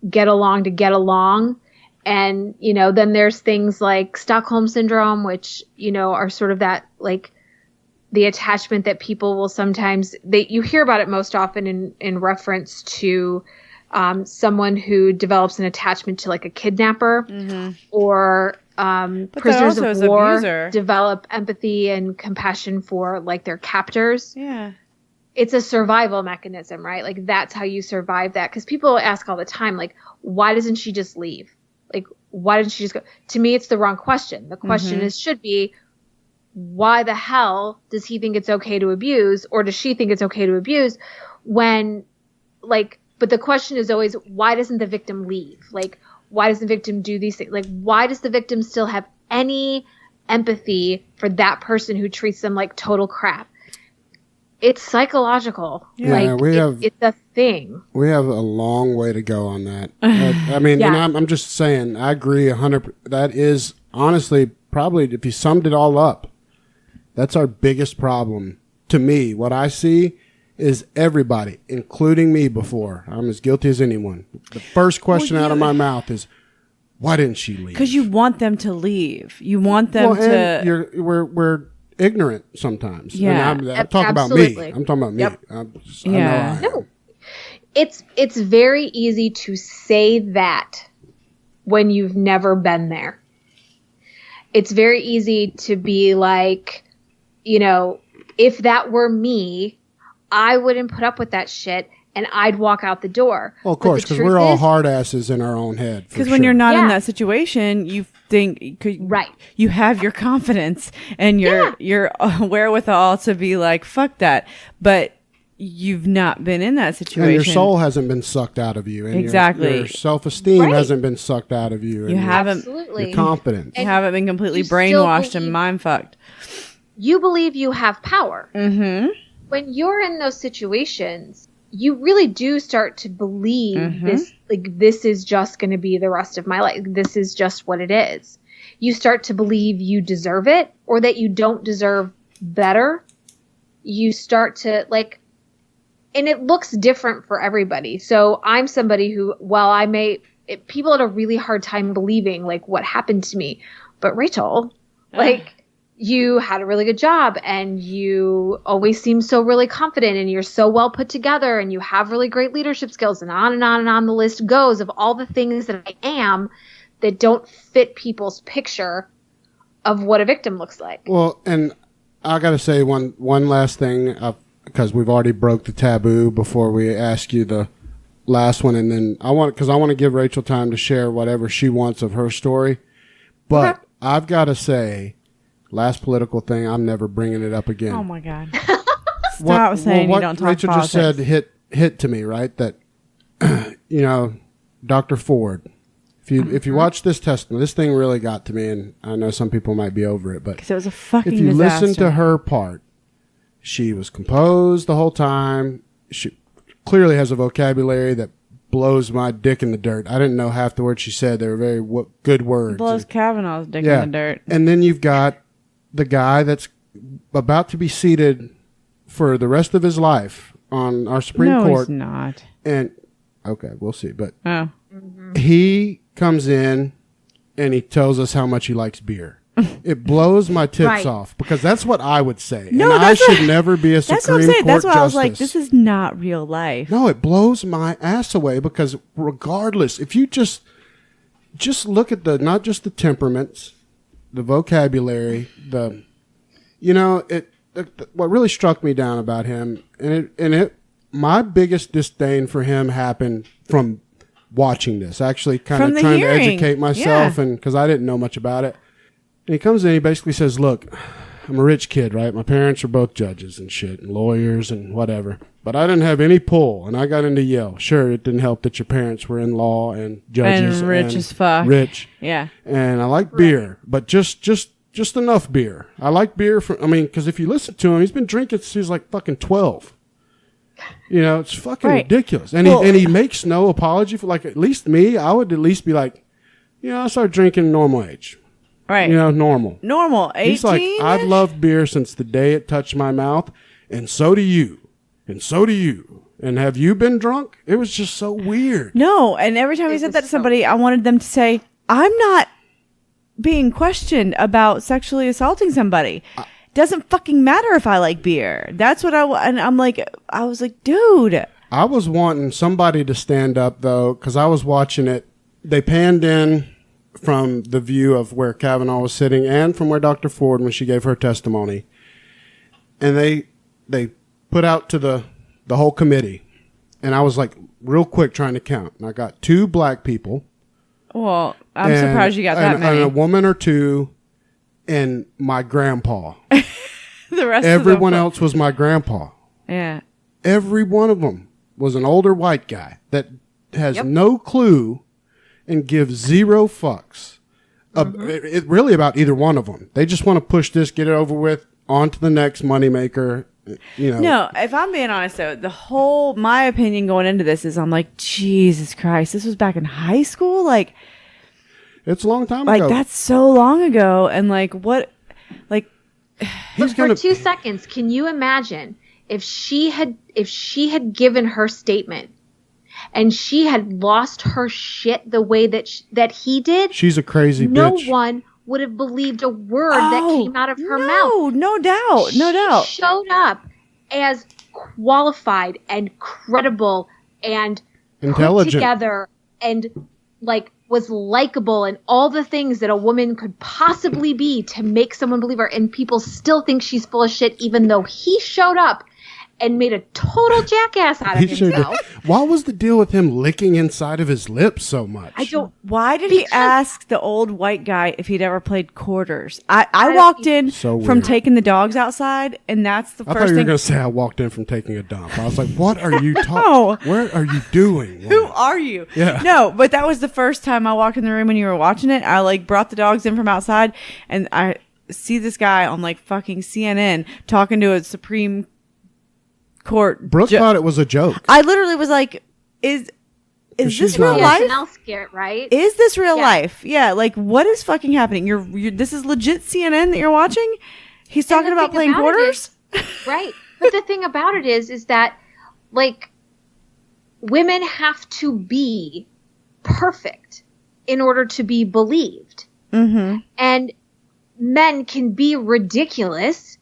get along to get along. And, you know, then there's things like Stockholm syndrome, which, you know, are sort of that, like, the attachment that people will sometimes, you hear about it most often in reference to someone who develops an attachment to, like, a kidnapper, or prisoners of war develop empathy and compassion for, like, their captors. Yeah. It's a survival mechanism, right? Like, that's how you survive that. Because people ask all the time, like, why doesn't she just leave? Like, why didn't she just go? To me, it's the wrong question. The question should be, why the hell does he think it's okay to abuse, or does she think it's okay to abuse when, like, but the question is always, why doesn't the victim leave? Like, why doesn't the victim do these things? Like, why does the victim still have any empathy for that person who treats them like total crap? It's psychological. Yeah, like, it's a thing. We have a long way to go on that. I mean, and I'm just saying, I agree 100%. That is, honestly, probably, if you summed it all up, that's our biggest problem. To me, what I see is everybody, including me before, I'm as guilty as anyone. The first question out of my mouth is, why didn't she leave? Because you want them to leave. You want them to... We're ignorant sometimes. Yeah. And I'm talking about me. I'm talking about me. Yep. I know I am. No. It's very easy to say that when you've never been there. It's very easy to be like, you know, if that were me, I wouldn't put up with that shit and I'd walk out the door. Well, of course, because we're all hard asses in our own head. Because when you're not in that situation, you think, you have your confidence and your wherewithal to be like, fuck that. But you've not been in that situation. And your soul hasn't been sucked out of you. And exactly. Your self-esteem hasn't been sucked out of you. You haven't. Absolutely. Your confidence. You haven't been completely brainwashed and mind-fucked. You believe you have power. Mm-hmm. When you're in those situations, you really do start to believe this is just going to be the rest of my life. This is just what it is. You start to believe you deserve it or that you don't deserve better. You start to and it looks different for everybody. So I'm somebody who, people had a really hard time believing like what happened to me. But Rachel, you had a really good job and you always seem so really confident and you're so well put together and you have really great leadership skills and on and on and on the list goes of all the things that I am that don't fit people's picture of what a victim looks like. Well, and I got to say one last thing because we've already broke the taboo before we ask you the last one. And then I want to give Rachel time to share whatever she wants of her story. But I've got to say, last political thing, I'm never bringing it up again. Oh my God! Stop saying you don't talk Rachel politics. just said hit to me, right? That Dr. Ford. If you watch this testimony, this thing really got to me, and I know some people might be over it, but because it was a fucking if you disaster. listen to her part, she was composed the whole time. She clearly has a vocabulary that blows my dick in the dirt. I didn't know half the words she said. They were very good words. Blows Kavanaugh's dick in the dirt. And then you've got the guy that's about to be seated for the rest of his life on our Supreme Court. No, he's not. And okay, we'll see. But Mm-hmm. he comes in and he tells us how much he likes beer. It blows my tits off because that's what I would say. No, and I should never be a Supreme Court justice. That's why I was like, this is not real life. No, it blows my ass away because regardless, if you just look at not just the temperaments, the vocabulary, what really struck me down about him, my biggest disdain for him happened from watching this, actually kind of trying to educate myself, and because I didn't know much about it. And he comes in, he basically says, look, I'm a rich kid, right? My parents are both judges and shit and lawyers and whatever, but I didn't have any pull, and I got into Yale. Sure, it didn't help that your parents were in law and judges and rich as fuck. Rich. Yeah. And I like beer, but just enough beer. I like beer because if you listen to him, he's been drinking since he was like fucking 12. It's fucking ridiculous. And he makes no apology for, like, at least me, I would at least be like, I started drinking normal age. Right. Normal. Normal. 18? He's like, I've loved beer since the day it touched my mouth, and so do you. And so do you. And have you been drunk? It was just so weird. No, and every time he said that to somebody, I wanted them to say, I'm not being questioned about sexually assaulting somebody. Doesn't fucking matter if I like beer. That's what and I was like, dude. I was wanting somebody to stand up, though, because I was watching it. They panned in from the view of where Kavanaugh was sitting and from where Dr. Ford, when she gave her testimony. And they put out to the whole committee. And I was like real quick trying to count. And I got 2 black people. Well, I'm surprised you got that many. And a woman or 2 and my grandpa. The rest Everyone else was my grandpa. Yeah. Every one of them was an older white guy that has no clue and gives 0 fucks. It really about either one of them. They just want to push this, get it over with, on to the next moneymaker. No, if I'm being honest though, my opinion going into this is I'm like, Jesus Christ, this was back in high school? Like, it's a long time ago. Like, that's so long ago. And like, what, like, but for 2 seconds, can you imagine if she had given her statement and she had lost her shit the way that he did? She's a crazy bitch. No one would have believed a word that came out of her mouth. No doubt. She showed up as qualified and credible and intelligent put together and like was likable and all the things that a woman could possibly be to make someone believe her. And people still think she's full of shit, even though he showed up and made a total jackass out of himself. What was the deal with him licking inside of his lips so much? Why did he ask the old white guy if he'd ever played quarters? I walked in from taking the dogs outside, and that's the I first thought you thing. were going to say I walked in from taking a dump. I was like, what are you talking? Where are you doing? Who are you? Yeah. No, but that was the first time I walked in the room when you were watching it. I like brought the dogs in from outside, and I see this guy on like fucking CNN talking to a Supreme Court. Brooke thought it was a joke. I literally was like, is this real life? Right? Is this real life? Yeah. Like, what is fucking happening? This is legit CNN that you're watching? He's talking about playing quarters? Right. But the thing about it is that, like, women have to be perfect in order to be believed. Mm-hmm. And men can be ridiculous.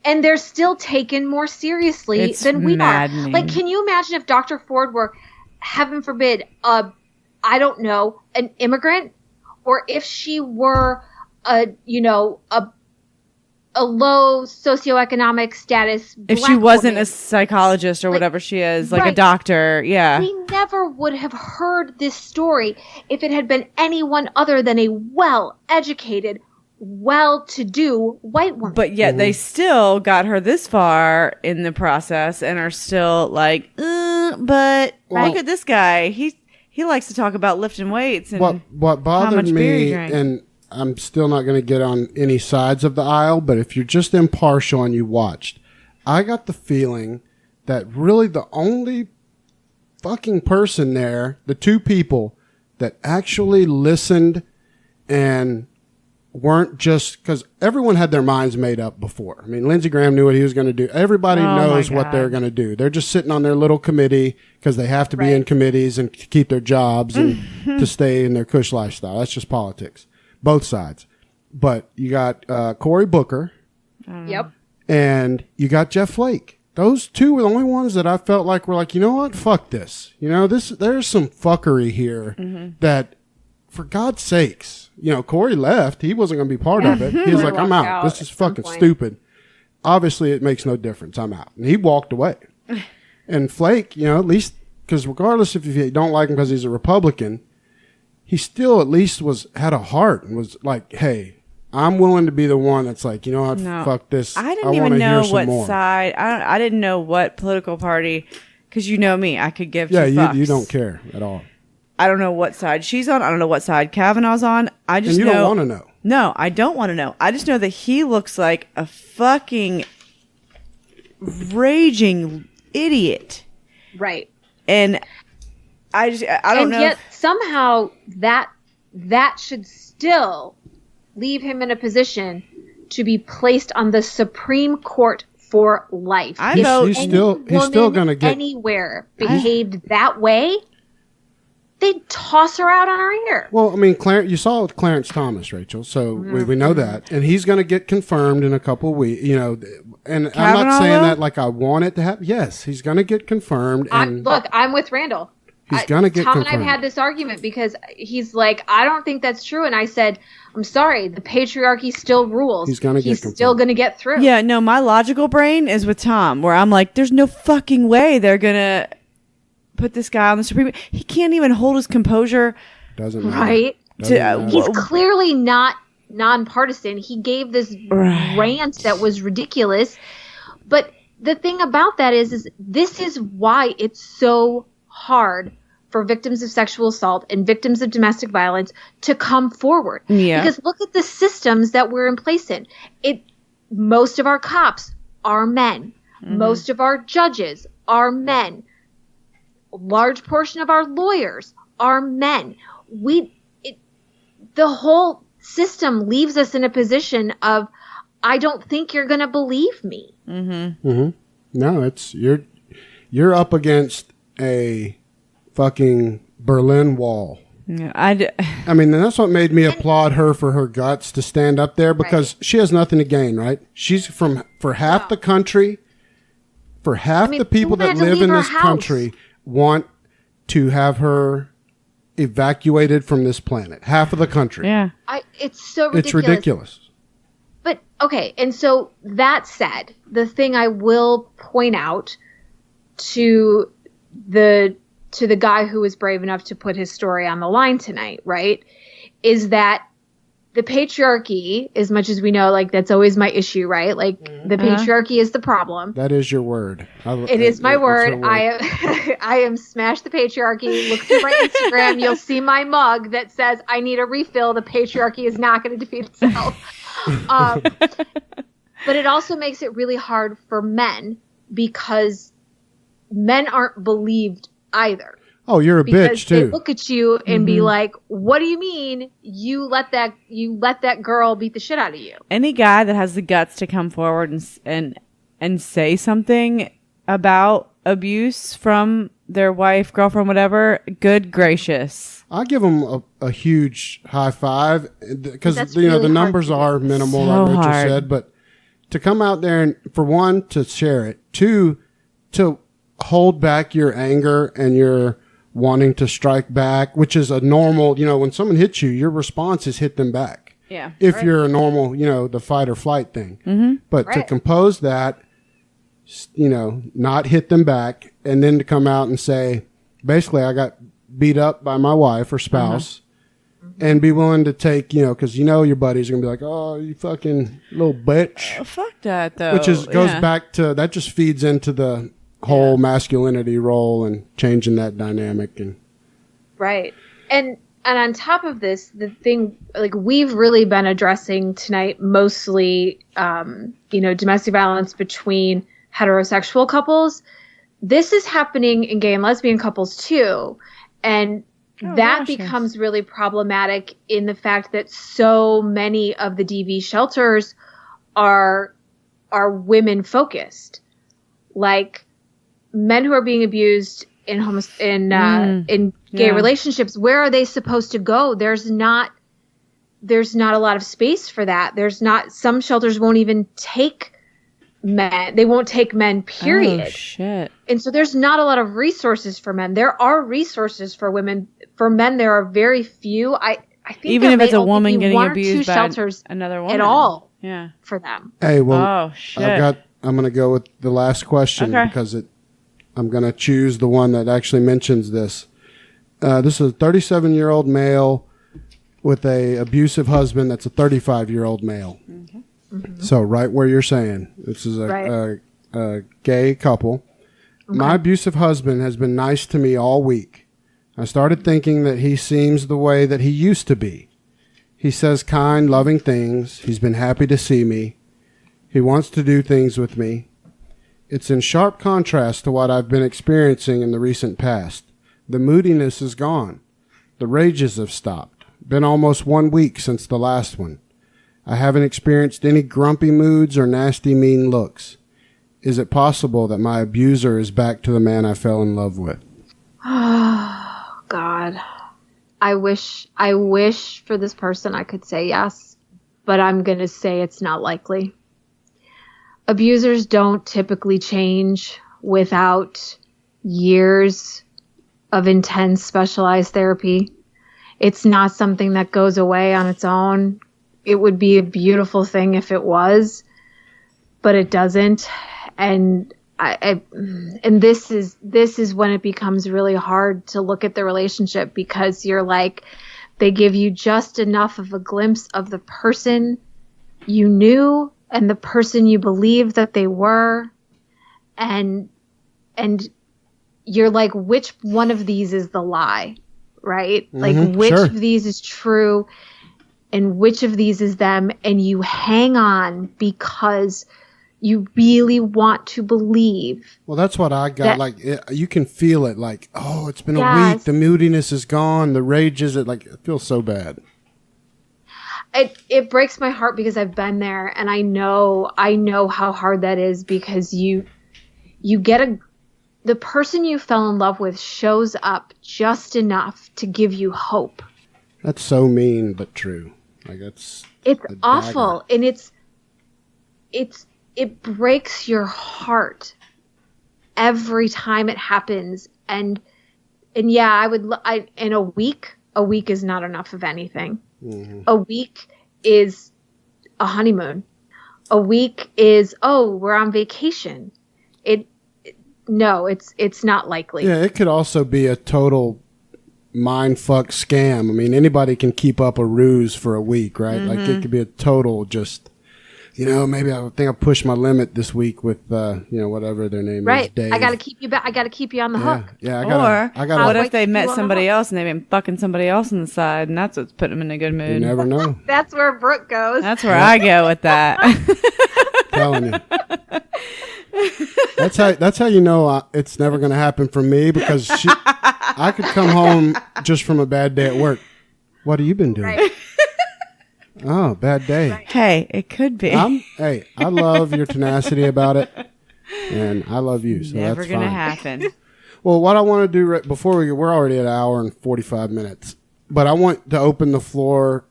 And they're still taken more seriously than we are. Like, can you imagine if Dr. Ford were, heaven forbid, I don't know, an immigrant? Or if she were a low socioeconomic status if she wasn't a psychologist or whatever she is, like a doctor, yeah. We never would have heard this story if it had been anyone other than a well-educated, well-to-do white woman. But yet they still got her this far in the process and are still like, but look at this guy. He likes to talk about lifting weights and what bothered how much beer he me, drank. and I'm still not going to get on any sides of the aisle, but if you're just impartial and you watched, I got the feeling that really the only fucking person there, the 2 people that actually listened and weren't just, because everyone had their minds made up before. I mean, Lindsey Graham knew what he was going to do. Everybody knows what they're going to do. They're just sitting on their little committee because they have to be in committees and keep their jobs and to stay in their cush lifestyle. That's just politics. Both sides. But you got Cory Booker. Yep. And you got Jeff Flake. Those 2 were the only ones that I felt like were like, you know what? Fuck this. There's some fuckery here that, for God's sakes, Corey left. He wasn't going to be part of it. He was like, I'm out. This is fucking stupid. Obviously, it makes no difference. I'm out. And he walked away. And Flake, at least, because regardless if you don't like him because he's a Republican, he still at least had a heart and was like, hey, I'm willing to be the one that's like, you know what, fuck this. I didn't even know what side. I didn't know what political party, because you know me, I could give 2 fucks. You don't care at all. I don't know what side she's on. I don't know what side Kavanaugh's on. I just and you don't want to know. No, I don't want to know. I just know that he looks like a fucking raging idiot. Right. And I don't know. And yet somehow that should still leave him in a position to be placed on the Supreme Court for life. He's still going to get anywhere behaved that way. They'd toss her out on her ear. Well, I mean, you saw it with Clarence Thomas, Rachel. So we know that, and he's going to get confirmed in a couple of weeks. You know, and Kavanaugh, I'm not saying that like I want it to happen. Yes, he's going to get confirmed. And I'm with Randall. He's going to get Tom confirmed. and I've had this argument because he's like, I don't think that's true, and I said, I'm sorry, the patriarchy still rules. He's going to get confirmed. Still going to get through. Yeah, no, my logical brain is with Tom, where I'm like, there's no fucking way they're gonna put this guy on the Supreme. He can't even hold his composure. Doesn't matter. Right? Doesn't matter. He's clearly not nonpartisan. He gave this rant that was ridiculous. But the thing about that is this is why it's so hard for victims of sexual assault and victims of domestic violence to come forward. Yeah. Because look at the systems that we're in place in. Most of our cops are men. Mm-hmm. Most of our judges are men. A large portion of our lawyers are men. The whole system leaves us in a position of, I don't think you're going to believe me. Mm-hmm. Mm-hmm. No, you're up against a fucking Berlin Wall. Yeah, I mean, that's what made me applaud her for her guts to stand up there, because she has nothing to gain, right? She's for half the country, for half the people that live in this country want to have her evacuated from this planet. Half of the country. Yeah. It's so ridiculous. It's ridiculous. But, okay, and so that said, the thing I will point out to the guy who was brave enough to put his story on the line tonight, right, is that the patriarchy, as much as we know, like, that's always my issue, right? Like, the patriarchy is the problem. That is your word. It is my word. I am smash the patriarchy. Look through my Instagram. You'll see my mug that says, I need a refill. The patriarchy is not going to defeat itself. But it also makes it really hard for men, because men aren't believed either. Oh, you're a bitch too. They look at you and be like, "What do you mean you let that girl beat the shit out of you?" Any guy that has the guts to come forward and say something about abuse from their wife, girlfriend, whatever, good gracious. I give them a huge high five, because the numbers are minimal, like Rachel said. But to come out there and, for one, to share it, two, to hold back your anger and your wanting to strike back, which is a normal, when someone hits you, your response is hit them back. Yeah. If you're a normal, the fight or flight thing. Mm-hmm. But to compose that, not hit them back, and then to come out and say, basically, I got beat up by my wife or spouse, and be willing to take, because your buddies are going to be like, oh, you fucking little bitch. Oh, fuck that, though. Which goes back to, that just feeds into the whole masculinity role and changing that dynamic. Right. And on top of this, the thing, like, we've really been addressing tonight mostly, domestic violence between heterosexual couples. This is happening in gay and lesbian couples too. And that becomes really problematic in the fact that so many of the DV shelters are women focused. Like, men who are being abused in gay relationships, where are they supposed to go? There's not a lot of space for that. Some shelters won't even take men. They won't take men, period. Oh, shit. And so there's not a lot of resources for men. There are resources for women. For men, there are very few. I think even if it's a woman getting one abused or two by shelters another woman at all. Yeah. For them. Hey, well, oh, shit. I'm going to go with the last question because I'm going to choose the one that actually mentions this. This is a 37-year-old male with a abusive husband that's a 35-year-old male. Mm-hmm. Mm-hmm. So right where you're saying, this is a gay couple. Okay. My abusive husband has been nice to me all week. I started thinking that he seems the way that he used to be. He says kind, loving things. He's been happy to see me. He wants to do things with me. It's in sharp contrast to what I've been experiencing in the recent past. The moodiness is gone. The rages have stopped. Been almost 1 week since the last one. I haven't experienced any grumpy moods or nasty mean looks. Is it possible that my abuser is back to the man I fell in love with? Oh, God. I wish for this person I could say yes, but I'm going to say it's not likely. Abusers don't typically change without years of intense specialized therapy. It's not something that goes away on its own. It would be a beautiful thing if it was, but it doesn't. And and this is when it becomes really hard to look at the relationship, because you're like, they give you just enough of a glimpse of the person you knew and the person you believed that they were, and you're like, which one of these is the lie, right? Like, which of these is true and which of these is them, and you hang on because you really want to believe. Well, that's what I got. You can feel it. Like, oh, it's been a week. The moodiness is gone. The rage is it feels so bad. It breaks my heart because I've been there, and I know how hard that is, because you get the person you fell in love with shows up just enough to give you hope. That's so mean, but true. Like, it's awful, and it breaks your heart every time it happens. And yeah, in a week is not enough of anything. Mm-hmm. A week is a honeymoon. A week is, we're on vacation. It's not likely. Yeah, it could also be a total mindfuck scam. I mean, anybody can keep up a ruse for a week, right? Mm-hmm. Like, it could be a total just, maybe I think I pushed my limit this week with, whatever their name is. Dave. I got to keep you back. I got to keep you on the hook. Yeah. What if they met somebody else and they've been fucking somebody else on the side, and that's what's putting them in a good mood? You never know. That's where Brooke goes. That's where I go with that. Telling you. That's how you know it's never going to happen for me, because I could come home just from a bad day at work. What have you been doing? Right. Oh, bad day. Right. Hey, it could be. I love your tenacity about it, and I love you. So never that's gonna fine. happen. Well, what I want to do before we're already at an hour and 45 minutes, but I want to open the floor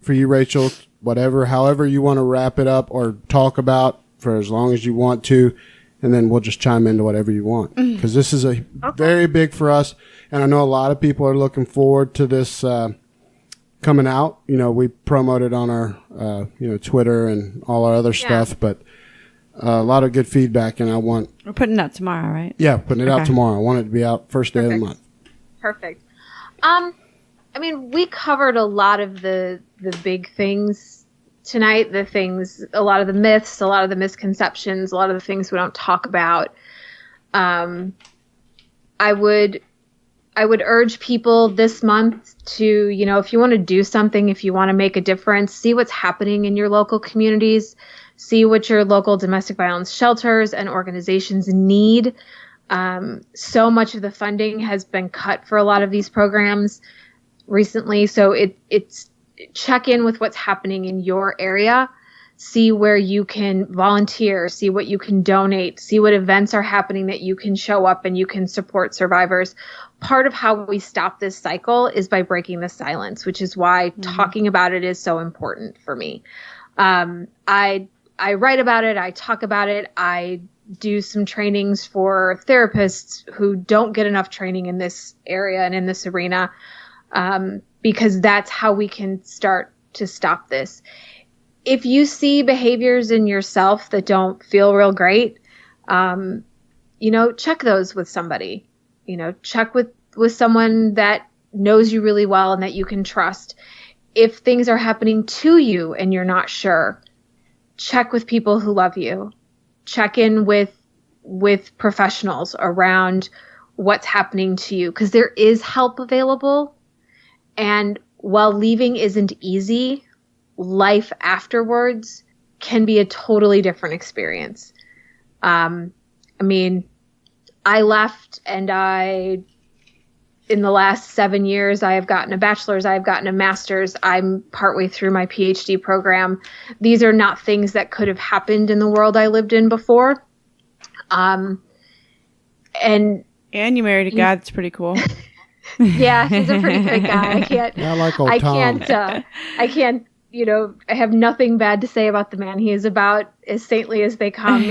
for you, Rachel. However you want to wrap it up or talk about for as long as you want to, and then we'll just chime into whatever you want, because this is very big for us, and I know a lot of people are looking forward to this coming out. We promote it on our Twitter and all our other stuff, but a lot of good feedback, and we're putting it out tomorrow, right? Yeah, putting it out tomorrow. I want it to be out first day of the month. Perfect. We covered a lot of the big things tonight, a lot of the myths, a lot of the misconceptions, a lot of the things we don't talk about. I would urge people this month to, if you want to do something, if you want to make a difference, see what's happening in your local communities, see what your local domestic violence shelters and organizations need. So much of the funding has been cut for a lot of these programs recently. So it's check in with what's happening in your area, see where you can volunteer, see what you can donate, see what events are happening that you can show up and you can support survivors. Part of how we stop this cycle is by breaking the silence, which is why talking about it is so important for me. I write about it. I talk about it. I do some trainings for therapists who don't get enough training in this area and in this arena, because that's how we can start to stop this. If you see behaviors in yourself that don't feel real great, check those with somebody. Check with someone that knows you really well and that you can trust. If things are happening to you and you're not sure, check with people who love you. Check in with professionals around what's happening to you, because there is help available. And while leaving isn't easy, life afterwards can be a totally different experience. I left, and in the last 7 years, I have gotten a bachelor's, I have gotten a master's, I'm partway through my PhD program. These are not things that could have happened in the world I lived in before. And you married a guy that's pretty cool. Yeah, he's a pretty good guy. I like old Tom. I can't, I have nothing bad to say about the man. He is about as saintly as they come.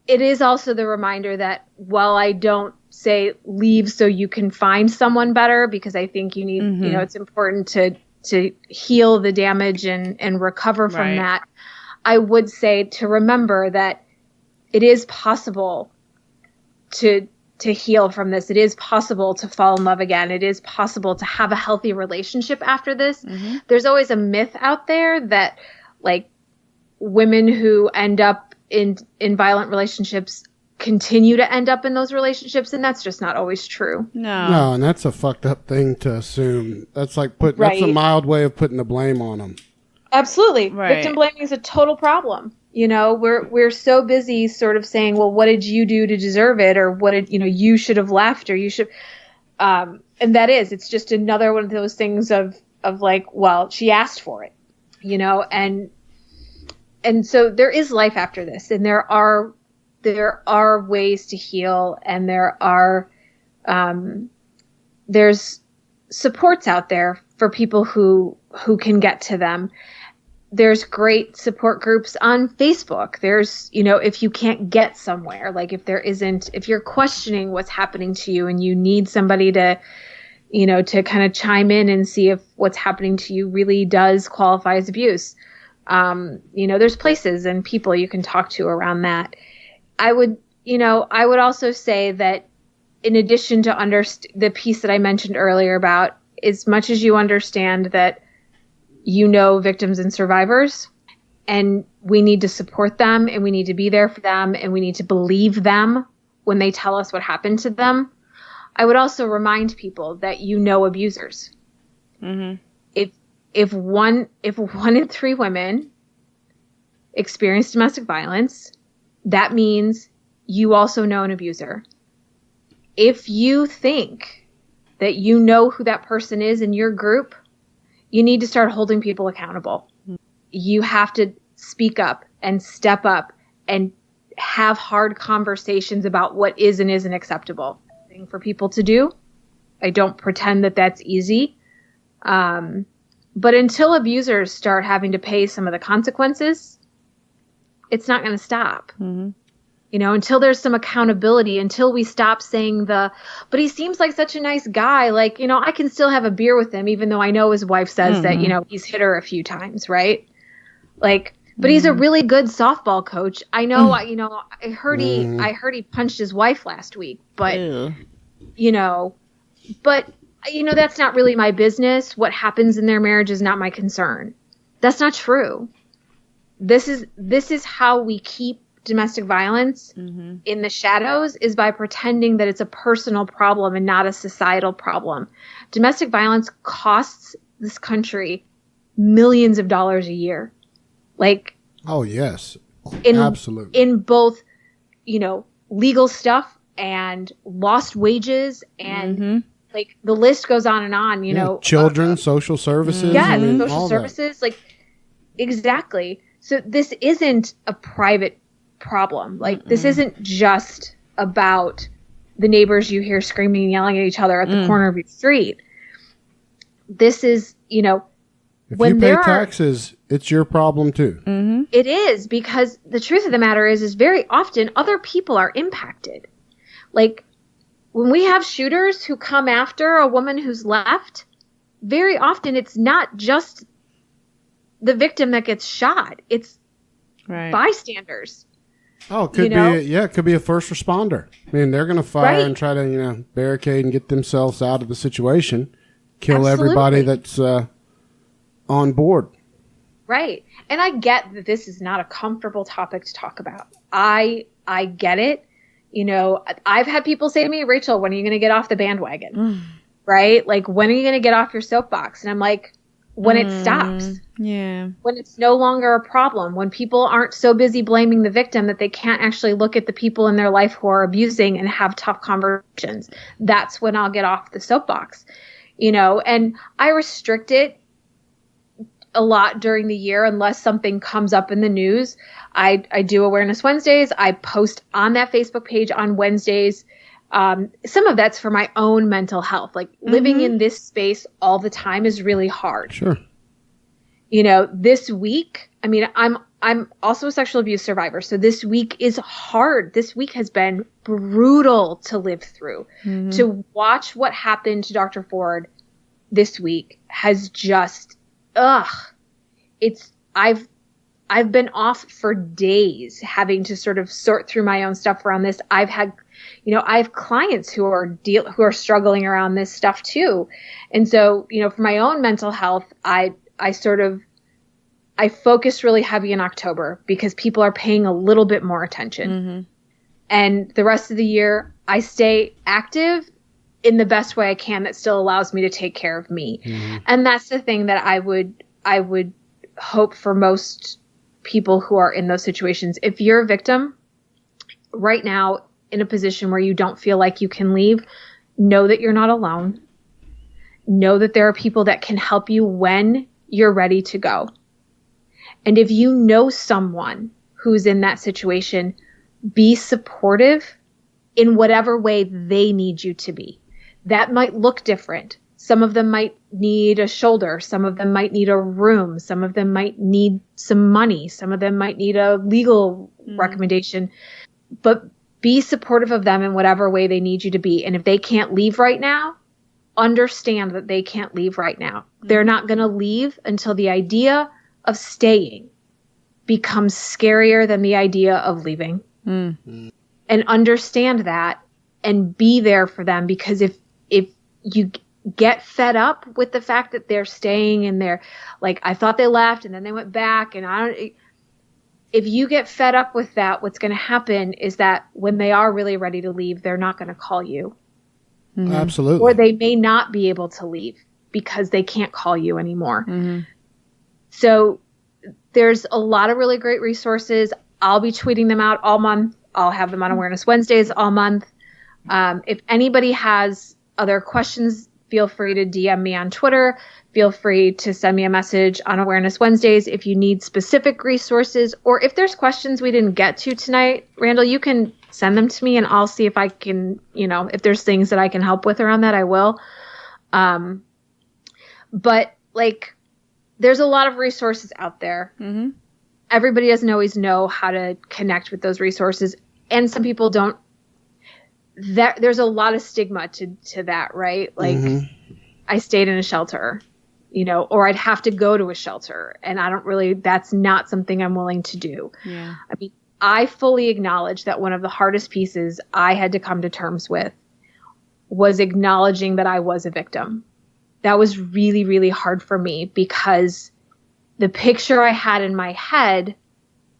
It is also the reminder that while I don't say leave so you can find someone better, because I think you need, it's important to heal the damage and recover from that. I would say to remember that it is possible to heal from this. It is possible to fall in love again. It is possible to have a healthy relationship after this. Mm-hmm. There's always a myth out there that like women who end up in violent relationships continue to end up in those relationships, and that's just not always true. No, and that's a fucked up thing to assume. That's like that's a mild way of putting the blame on them. Absolutely. Right. Victim blaming is a total problem. We're so busy sort of saying, well, what did you do to deserve it? Or what did, you should have left, or you should, and it's just another one of those things of like, well, she asked for it, and so there is life after this, and there are ways to heal, and there's supports out there for people who can get to them. There's great support groups on Facebook. There's, if you can't get somewhere, like if you're questioning what's happening to you and you need somebody to, to kind of chime in and see if what's happening to you really does qualify as abuse. There's places and people you can talk to around that. I would also say that in addition to the piece that I mentioned earlier about as much as you understand that victims and survivors, and we need to support them, and we need to be there for them, and we need to believe them when they tell us what happened to them. I would also remind people that abusers. Mm-hmm. If one in 3 women experience domestic violence, that means you also know an abuser. If you think that who that person is in your group, you need to start holding people accountable. You have to speak up and step up and have hard conversations about what is and isn't acceptable for people to do. I don't pretend that that's easy. But until abusers start having to pay some of the consequences, it's not going to stop. Mm-hmm. Until there's some accountability, until we stop saying but he seems like such a nice guy. Like, I can still have a beer with him, even though I know his wife says that, he's hit her a few times. Right. Like, but he's a really good softball coach. I know, I heard he punched his wife last week, but, that's not really my business. What happens in their marriage is not my concern. That's not true. This is how we keep domestic violence in the shadows, is by pretending that it's a personal problem and not a societal problem. Domestic violence costs this country millions of dollars a year. Like, oh yes, absolutely. In both, legal stuff and lost wages and like the list goes on and on, children, social services. Yeah, social services. That. Like, exactly. So this isn't a private problem. Like, this isn't just about the neighbors you hear screaming and yelling at each other at the corner of your street. This is, if when you pay taxes, it's your problem too. Mm-hmm. It is, because the truth of the matter is very often other people are impacted. Like, when we have shooters who come after a woman who's left, very often it's not just the victim that gets shot. It's bystanders. Oh, it could be. It could be a first responder. I mean, they're going to fire and try to, barricade and get themselves out of the situation, kill everybody that's on board. Right. And I get that this is not a comfortable topic to talk about. I get it. I've had people say to me, Rachel, when are you going to get off the bandwagon? Right? Like, when are you going to get off your soapbox? And I'm like, when it stops. Yeah. When it's no longer a problem, when people aren't so busy blaming the victim that they can't actually look at the people in their life who are abusing and have tough conversations. That's when I'll get off the soapbox, and I restrict it a lot during the year unless something comes up in the news. I do Awareness Wednesdays. I post on that Facebook page on Wednesdays. Some of that's for my own mental health. Like living in this space all the time is really hard. Sure. This week, I mean, I'm also a sexual abuse survivor. So this week is hard. This week has been brutal to live through. To watch what happened to Dr. Ford this week has just, I've been off for days having to sort of sort through my own stuff around this. I have clients who are struggling around this stuff too. And so, for my own mental health, I focus really heavy in October because people are paying a little bit more attention. And the rest of the year, I stay active in the best way I can that still allows me to take care of me. And that's the thing that I would hope for most people who are in those situations. If you're a victim right now in a position where you don't feel like you can leave, know that you're not alone. Know that there are people that can help you when you're ready to go. And if you know someone who's in that situation, be supportive in whatever way they need you to be. That might look different. Some of them might need a shoulder. Some of them might need a room. Some of them might need some money. Some of them might need a legal recommendation. But be supportive of them in whatever way they need you to be. And if they can't leave right now, understand that they can't leave right now. They're not going to leave until the idea of staying becomes scarier than the idea of leaving. And understand that and be there for them, because if you get fed up with the fact that they're staying and they're like, I thought they left and then they went back, and if you get fed up with that, what's going to happen is that when they are really ready to leave, they're not going to call you. Absolutely. Or they may not be able to leave because they can't call you anymore. So there's a lot of really great resources. I'll be tweeting them out all month. I'll have them on Awareness Wednesdays all month. If anybody has other questions, feel free to DM me on Twitter. Feel free to send me a message on Awareness Wednesdays if you need specific resources, or if there's questions we didn't get to tonight, Randall, you can send them to me and I'll see if I can, if there's things that I can help with around that, I will. But there's a lot of resources out there. Everybody doesn't always know how to connect with those resources. And some people don't. There's a lot of stigma to that, right? I stayed in a shelter, or I'd have to go to a shelter. And that's not something I'm willing to do. Yeah. I mean, I fully acknowledge that one of the hardest pieces I had to come to terms with was acknowledging that I was a victim. That was really, really hard for me because the picture I had in my head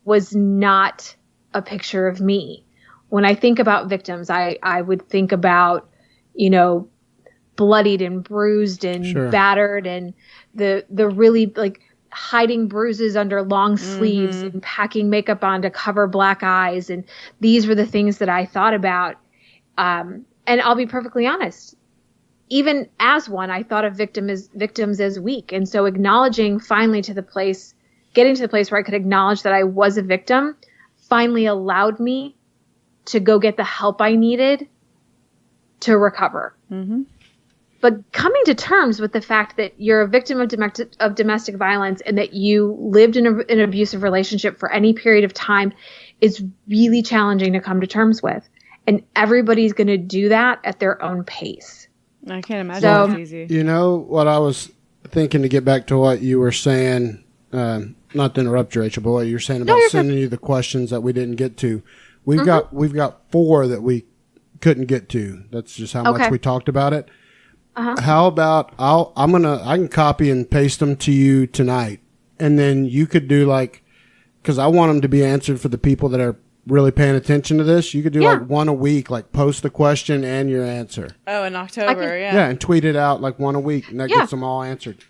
was not a picture of me. When I think about victims, I would think about, bloodied and bruised and battered, and the really hiding bruises under long sleeves and packing makeup on to cover black eyes. And these were the things that I thought about. And I'll be perfectly honest. Even as one, I thought of victims as weak. And so getting to the place where I could acknowledge that I was a victim finally allowed me to go get the help I needed to recover. But coming to terms with the fact that you're a victim of domestic violence and that you lived in an abusive relationship for any period of time is really challenging to come to terms with. And everybody's going to do that at their own pace. I can't imagine it's easy. What I was thinking, to get back to what you were saying, not to interrupt you, Rachel, but what you were saying about sending you the questions that we didn't get to. We've got 4 that we couldn't get to. That's just how much we talked about it. How about I can copy and paste them to you tonight, and then you could do because I want them to be answered for the people that are really paying attention to this. You could do one a week, post the question and your answer. Oh, in October, yeah, and tweet it out one a week, and that gets them all answered.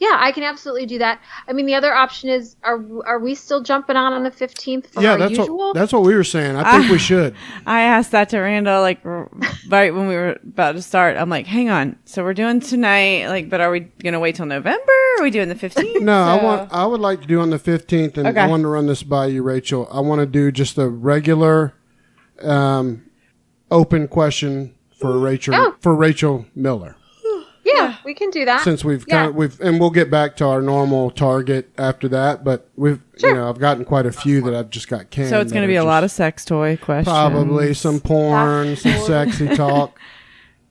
Yeah, I can absolutely do that. I mean, the other option is, are we still jumping on the 15th for our usual? That's what we were saying. I think we should. I asked that to Randall, like, right when we were about to start. I'm like, hang on. So we're doing tonight, like, but are we going to wait till November? Are we doing the 15th? No, I would like to do on the 15th, and Okay. I want to run this by you, Rachel. I want to do just a regular open question for Rachel Miller. Yeah, we can do that. Since we've and we'll get back to our normal target after that, but I've gotten quite a few that I've just got canned. So it's going to be a lot of sex toy questions. Probably some porn, some sexy talk.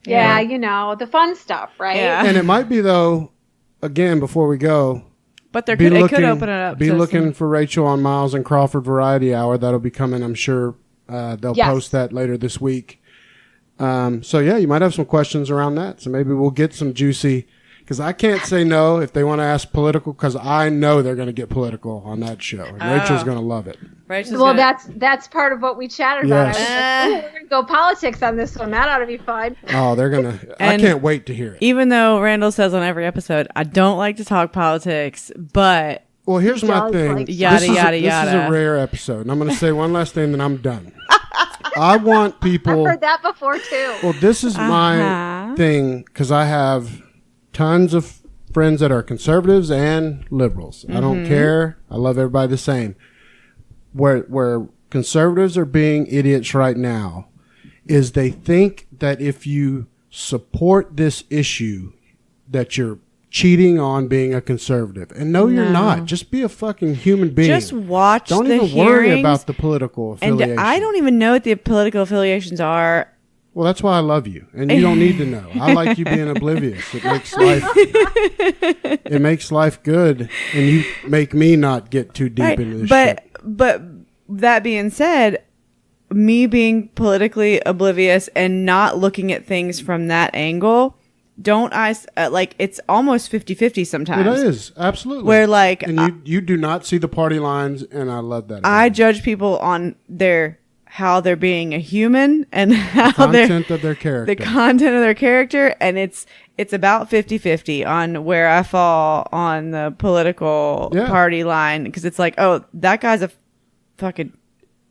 Yeah, the fun stuff, right? Yeah. And it might be, though, again, before we go, but it could open it up. Be looking for Rachel on Miles and Crawford Variety Hour. That'll be coming, I'm sure. They'll post that later this week. So yeah, you might have some questions around that. So maybe we'll get some juicy, because I can't say no if they want to ask political, because I know they're going to get political on that show. And Rachel's going to love it. That's part of what we chatted about. Yes. I was like, we're going to go politics on this one. That ought to be fun. Oh, they're going to. I can't wait to hear it. Even though Randall says on every episode, I don't like to talk politics, but. Well, here's my thing. Like yada, yada. This is a rare episode. And I'm going to say one last thing, then I'm done. I want people. I've heard that before, too. Well, this is my thing, because I have tons of friends that are conservatives and liberals. I don't care. I love everybody the same. Where conservatives are being idiots right now is they think that if you support this issue, that you're cheating on being a conservative. And no, you're not. Just be a fucking human being. Just watch Don't even worry about the political affiliation. And I don't even know what the political affiliations are. Well, that's why I love you. And you don't need to know. I like you being oblivious. It makes life good. And you make me not get too deep into this shit. But that being said, me being politically oblivious and not looking at things from that angle, it's almost 50-50 sometimes. It is, absolutely. Where and you do not see the party lines, and I love that. I judge people on how they're being a human and how the content of their character, and it's about 50-50 on where I fall on the political party line, because it's like, oh, that guy's a fucking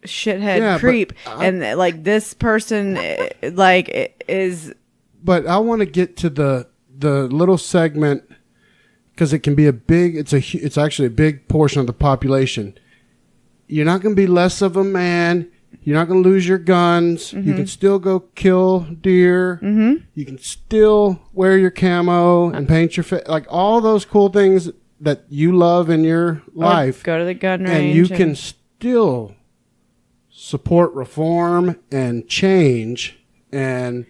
shithead creep, and this person is. But I want to get to the little segment, because it can be it's actually a big portion of the population. You're not going to be less of a man. You're not going to lose your guns. You can still go kill deer. You can still wear your camo and paint your face. Like all those cool things that you love in your life. Go to the gun range. And you can still support reform and change and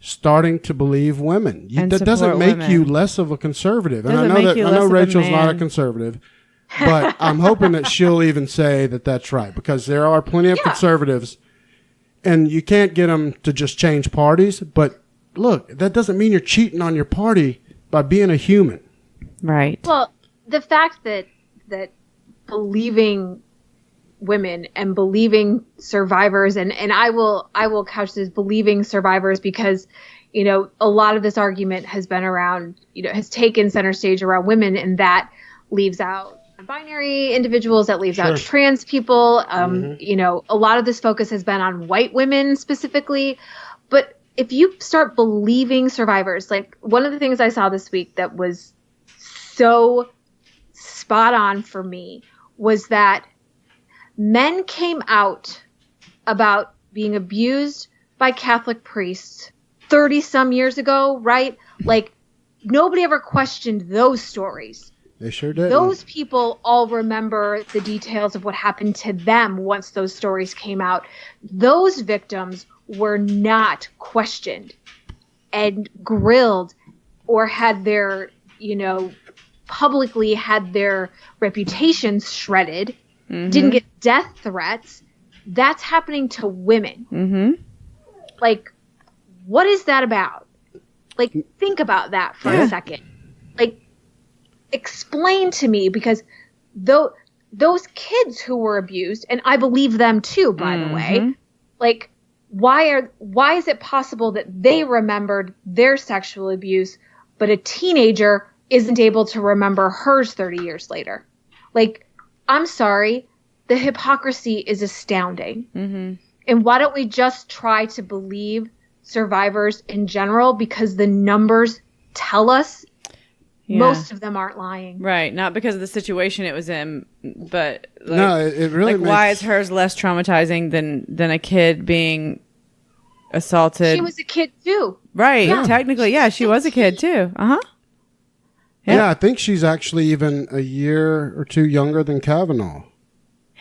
starting to believe women. That doesn't make you less of a conservative. And I know Rachel's not a conservative, but I'm hoping that she'll even say that that's right, because there are plenty of conservatives, and you can't get them to just change parties. But look, that doesn't mean you're cheating on your party by being a human. Right. Well, the fact that believing women and believing survivors, and I will couch this believing survivors, because a lot of this argument has been around, has taken center stage around women, and that leaves out binary individuals, that leaves out trans people. A lot of this focus has been on white women specifically. But if you start believing survivors, like one of the things I saw this week that was so spot on for me was that men came out about being abused by Catholic priests 30 some years ago, right? Like nobody ever questioned those stories. They sure did. Those people all remember the details of what happened to them once those stories came out. Those victims were not questioned and grilled or had their, publicly had their reputations shredded, didn't get death threats. That's happening to women. Like, what is that about? Like, think about that for a second. Like, explain to me, because those kids who were abused, and I believe them too, by the way, like, why is it possible that they remembered their sexual abuse, but a teenager isn't able to remember hers 30 years later. Like, I'm sorry, the hypocrisy is astounding. Mm-hmm. And why don't we just try to believe survivors in general, because the numbers tell us most of them aren't lying. Right. Not because of the situation it was in, but like, no, it really like why is hers less traumatizing than a kid being assaulted? She was a kid too. Right. Yeah. Technically, yeah, she was a kid too. Uh-huh. Yeah, I think she's actually even a year or two younger than Kavanaugh.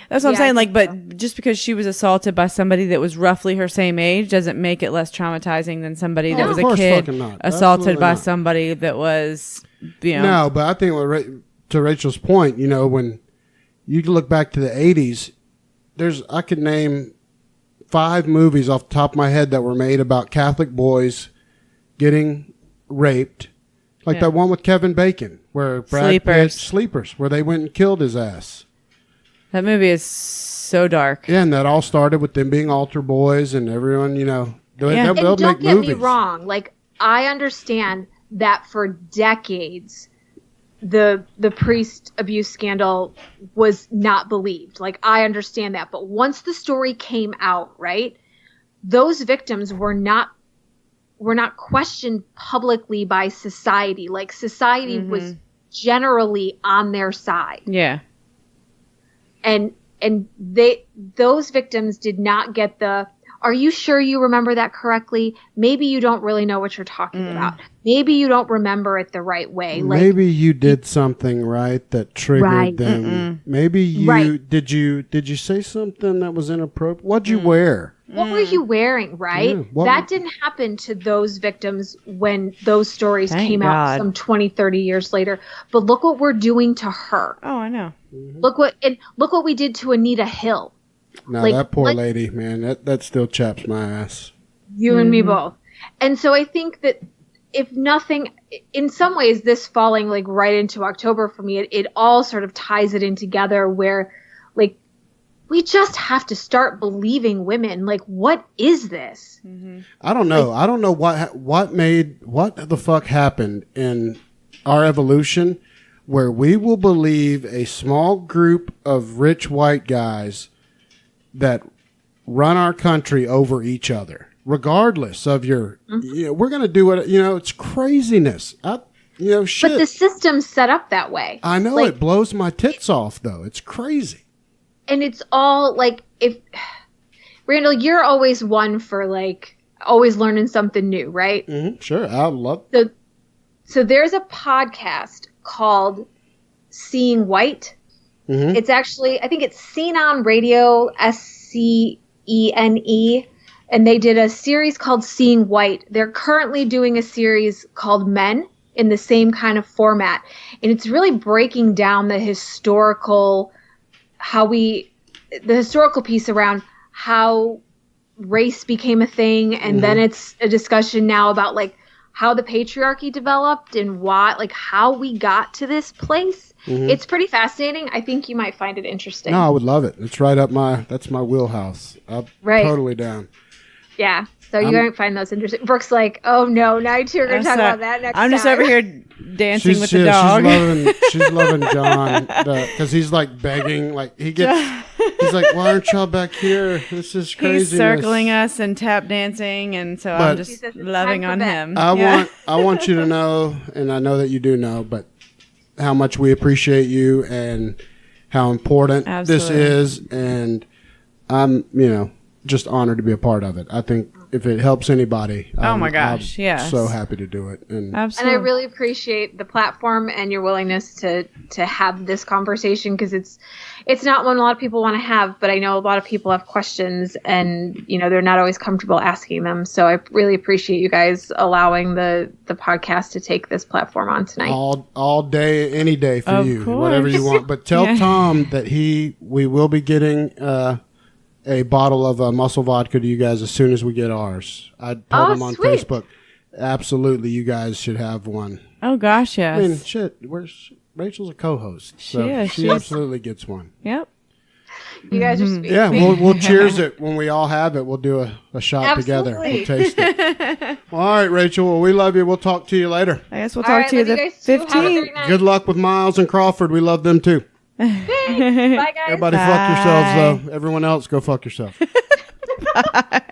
That's what I'm saying. Like, but just because she was assaulted by somebody that was roughly her same age doesn't make it less traumatizing than somebody that was a kid assaulted by somebody that was, you know. No, but I think to Rachel's point, you know, when you look back to the 80s, I could name 5 movies off the top of my head that were made about Catholic boys getting raped. Like that one with Kevin Bacon, where Brad Pitt, Sleepers, where they went and killed his ass. That movie is so dark. Yeah, and that all started with them being altar boys and everyone, you know. They'll and make don't get movies. me wrong. Like, I understand that for decades, the priest abuse scandal was not believed. Like, I understand that. But once the story came out, right, those victims were not questioned publicly by society. Like, society was generally on their side. Yeah. And those victims did not get the, are you sure you remember that correctly? Maybe you don't really know what you're talking about. Maybe you don't remember it the right way. Like, maybe you did something right that triggered them. Maybe you did you say something that was inappropriate? What'd you wear? What were you wearing, right? Yeah, that didn't happen to those victims when those stories came out some 20, 30 years later. But look what we're doing to her. Oh, I know. Look what we did to Anita Hill. No, like, that poor lady, man, that still chaps my ass. You and me both. And so I think that if nothing, in some ways, this falling like right into October for me, it all sort of ties it in together where, like, we just have to start believing women. Like, what is this? I don't know. I don't know what the fuck happened in our evolution where we will believe a small group of rich white guys that run our country over each other, regardless of your, you know, we're going to do it. You know, it's craziness. Shit. But the system's set up that way. I know, like, it blows my tits off though. It's crazy. And it's all like, if Randall, you're always one for like always learning something new, right? Sure. I love it. So there's a podcast called Seeing White. It's actually, I think it's Seen on Radio, SCENE. And they did a series called Seeing White. They're currently doing a series called Men in the same kind of format. And it's really breaking down the historical piece around how race became a thing. And then it's a discussion now about like how the patriarchy developed and why, like how we got to this place. It's pretty fascinating. I think you might find it interesting. No, I would love it. It's right up that's my wheelhouse. I'm totally down. Yeah. So you might find those interesting. Brooke's like, oh no, now two are going to talk about that next time. I'm just over here dancing with the dog. She's loving John because he's like begging. Like he's like, why aren't y'all back here? This is crazy. He's circling us and tap dancing, and so I'm just loving on him. I want you to know, and I know that you do know, but how much we appreciate you and how important this is, and I'm, just honored to be a part of it. I think if it helps anybody, I'm so happy to do it. And Absolutely. And I really appreciate the platform and your willingness to have this conversation, because it's not one a lot of people want to have, but I know a lot of people have questions and, they're not always comfortable asking them. So I really appreciate you guys allowing the podcast to take this platform on tonight. All day, any day for you, course. Whatever you want. But tell Tom that we will be getting a bottle of muscle vodka to you guys as soon as we get ours. I told him on Facebook. Absolutely, you guys should have one. Oh gosh, yes. I mean, shit. Rachel's a co-host, so she absolutely gets one. Yep. You guys are sweet. Yeah, we'll cheers it when we all have it. We'll do a shot together. Absolutely. We'll taste it. All right, Rachel. Well, we love you. We'll talk to you later. I guess we'll All talk right, to you love the guys too. Have a 15th. great night. Good luck with Miles and Crawford. We love them too. Thanks. Bye, guys. Everybody fuck yourselves, though. Everyone else, go fuck yourself. Bye.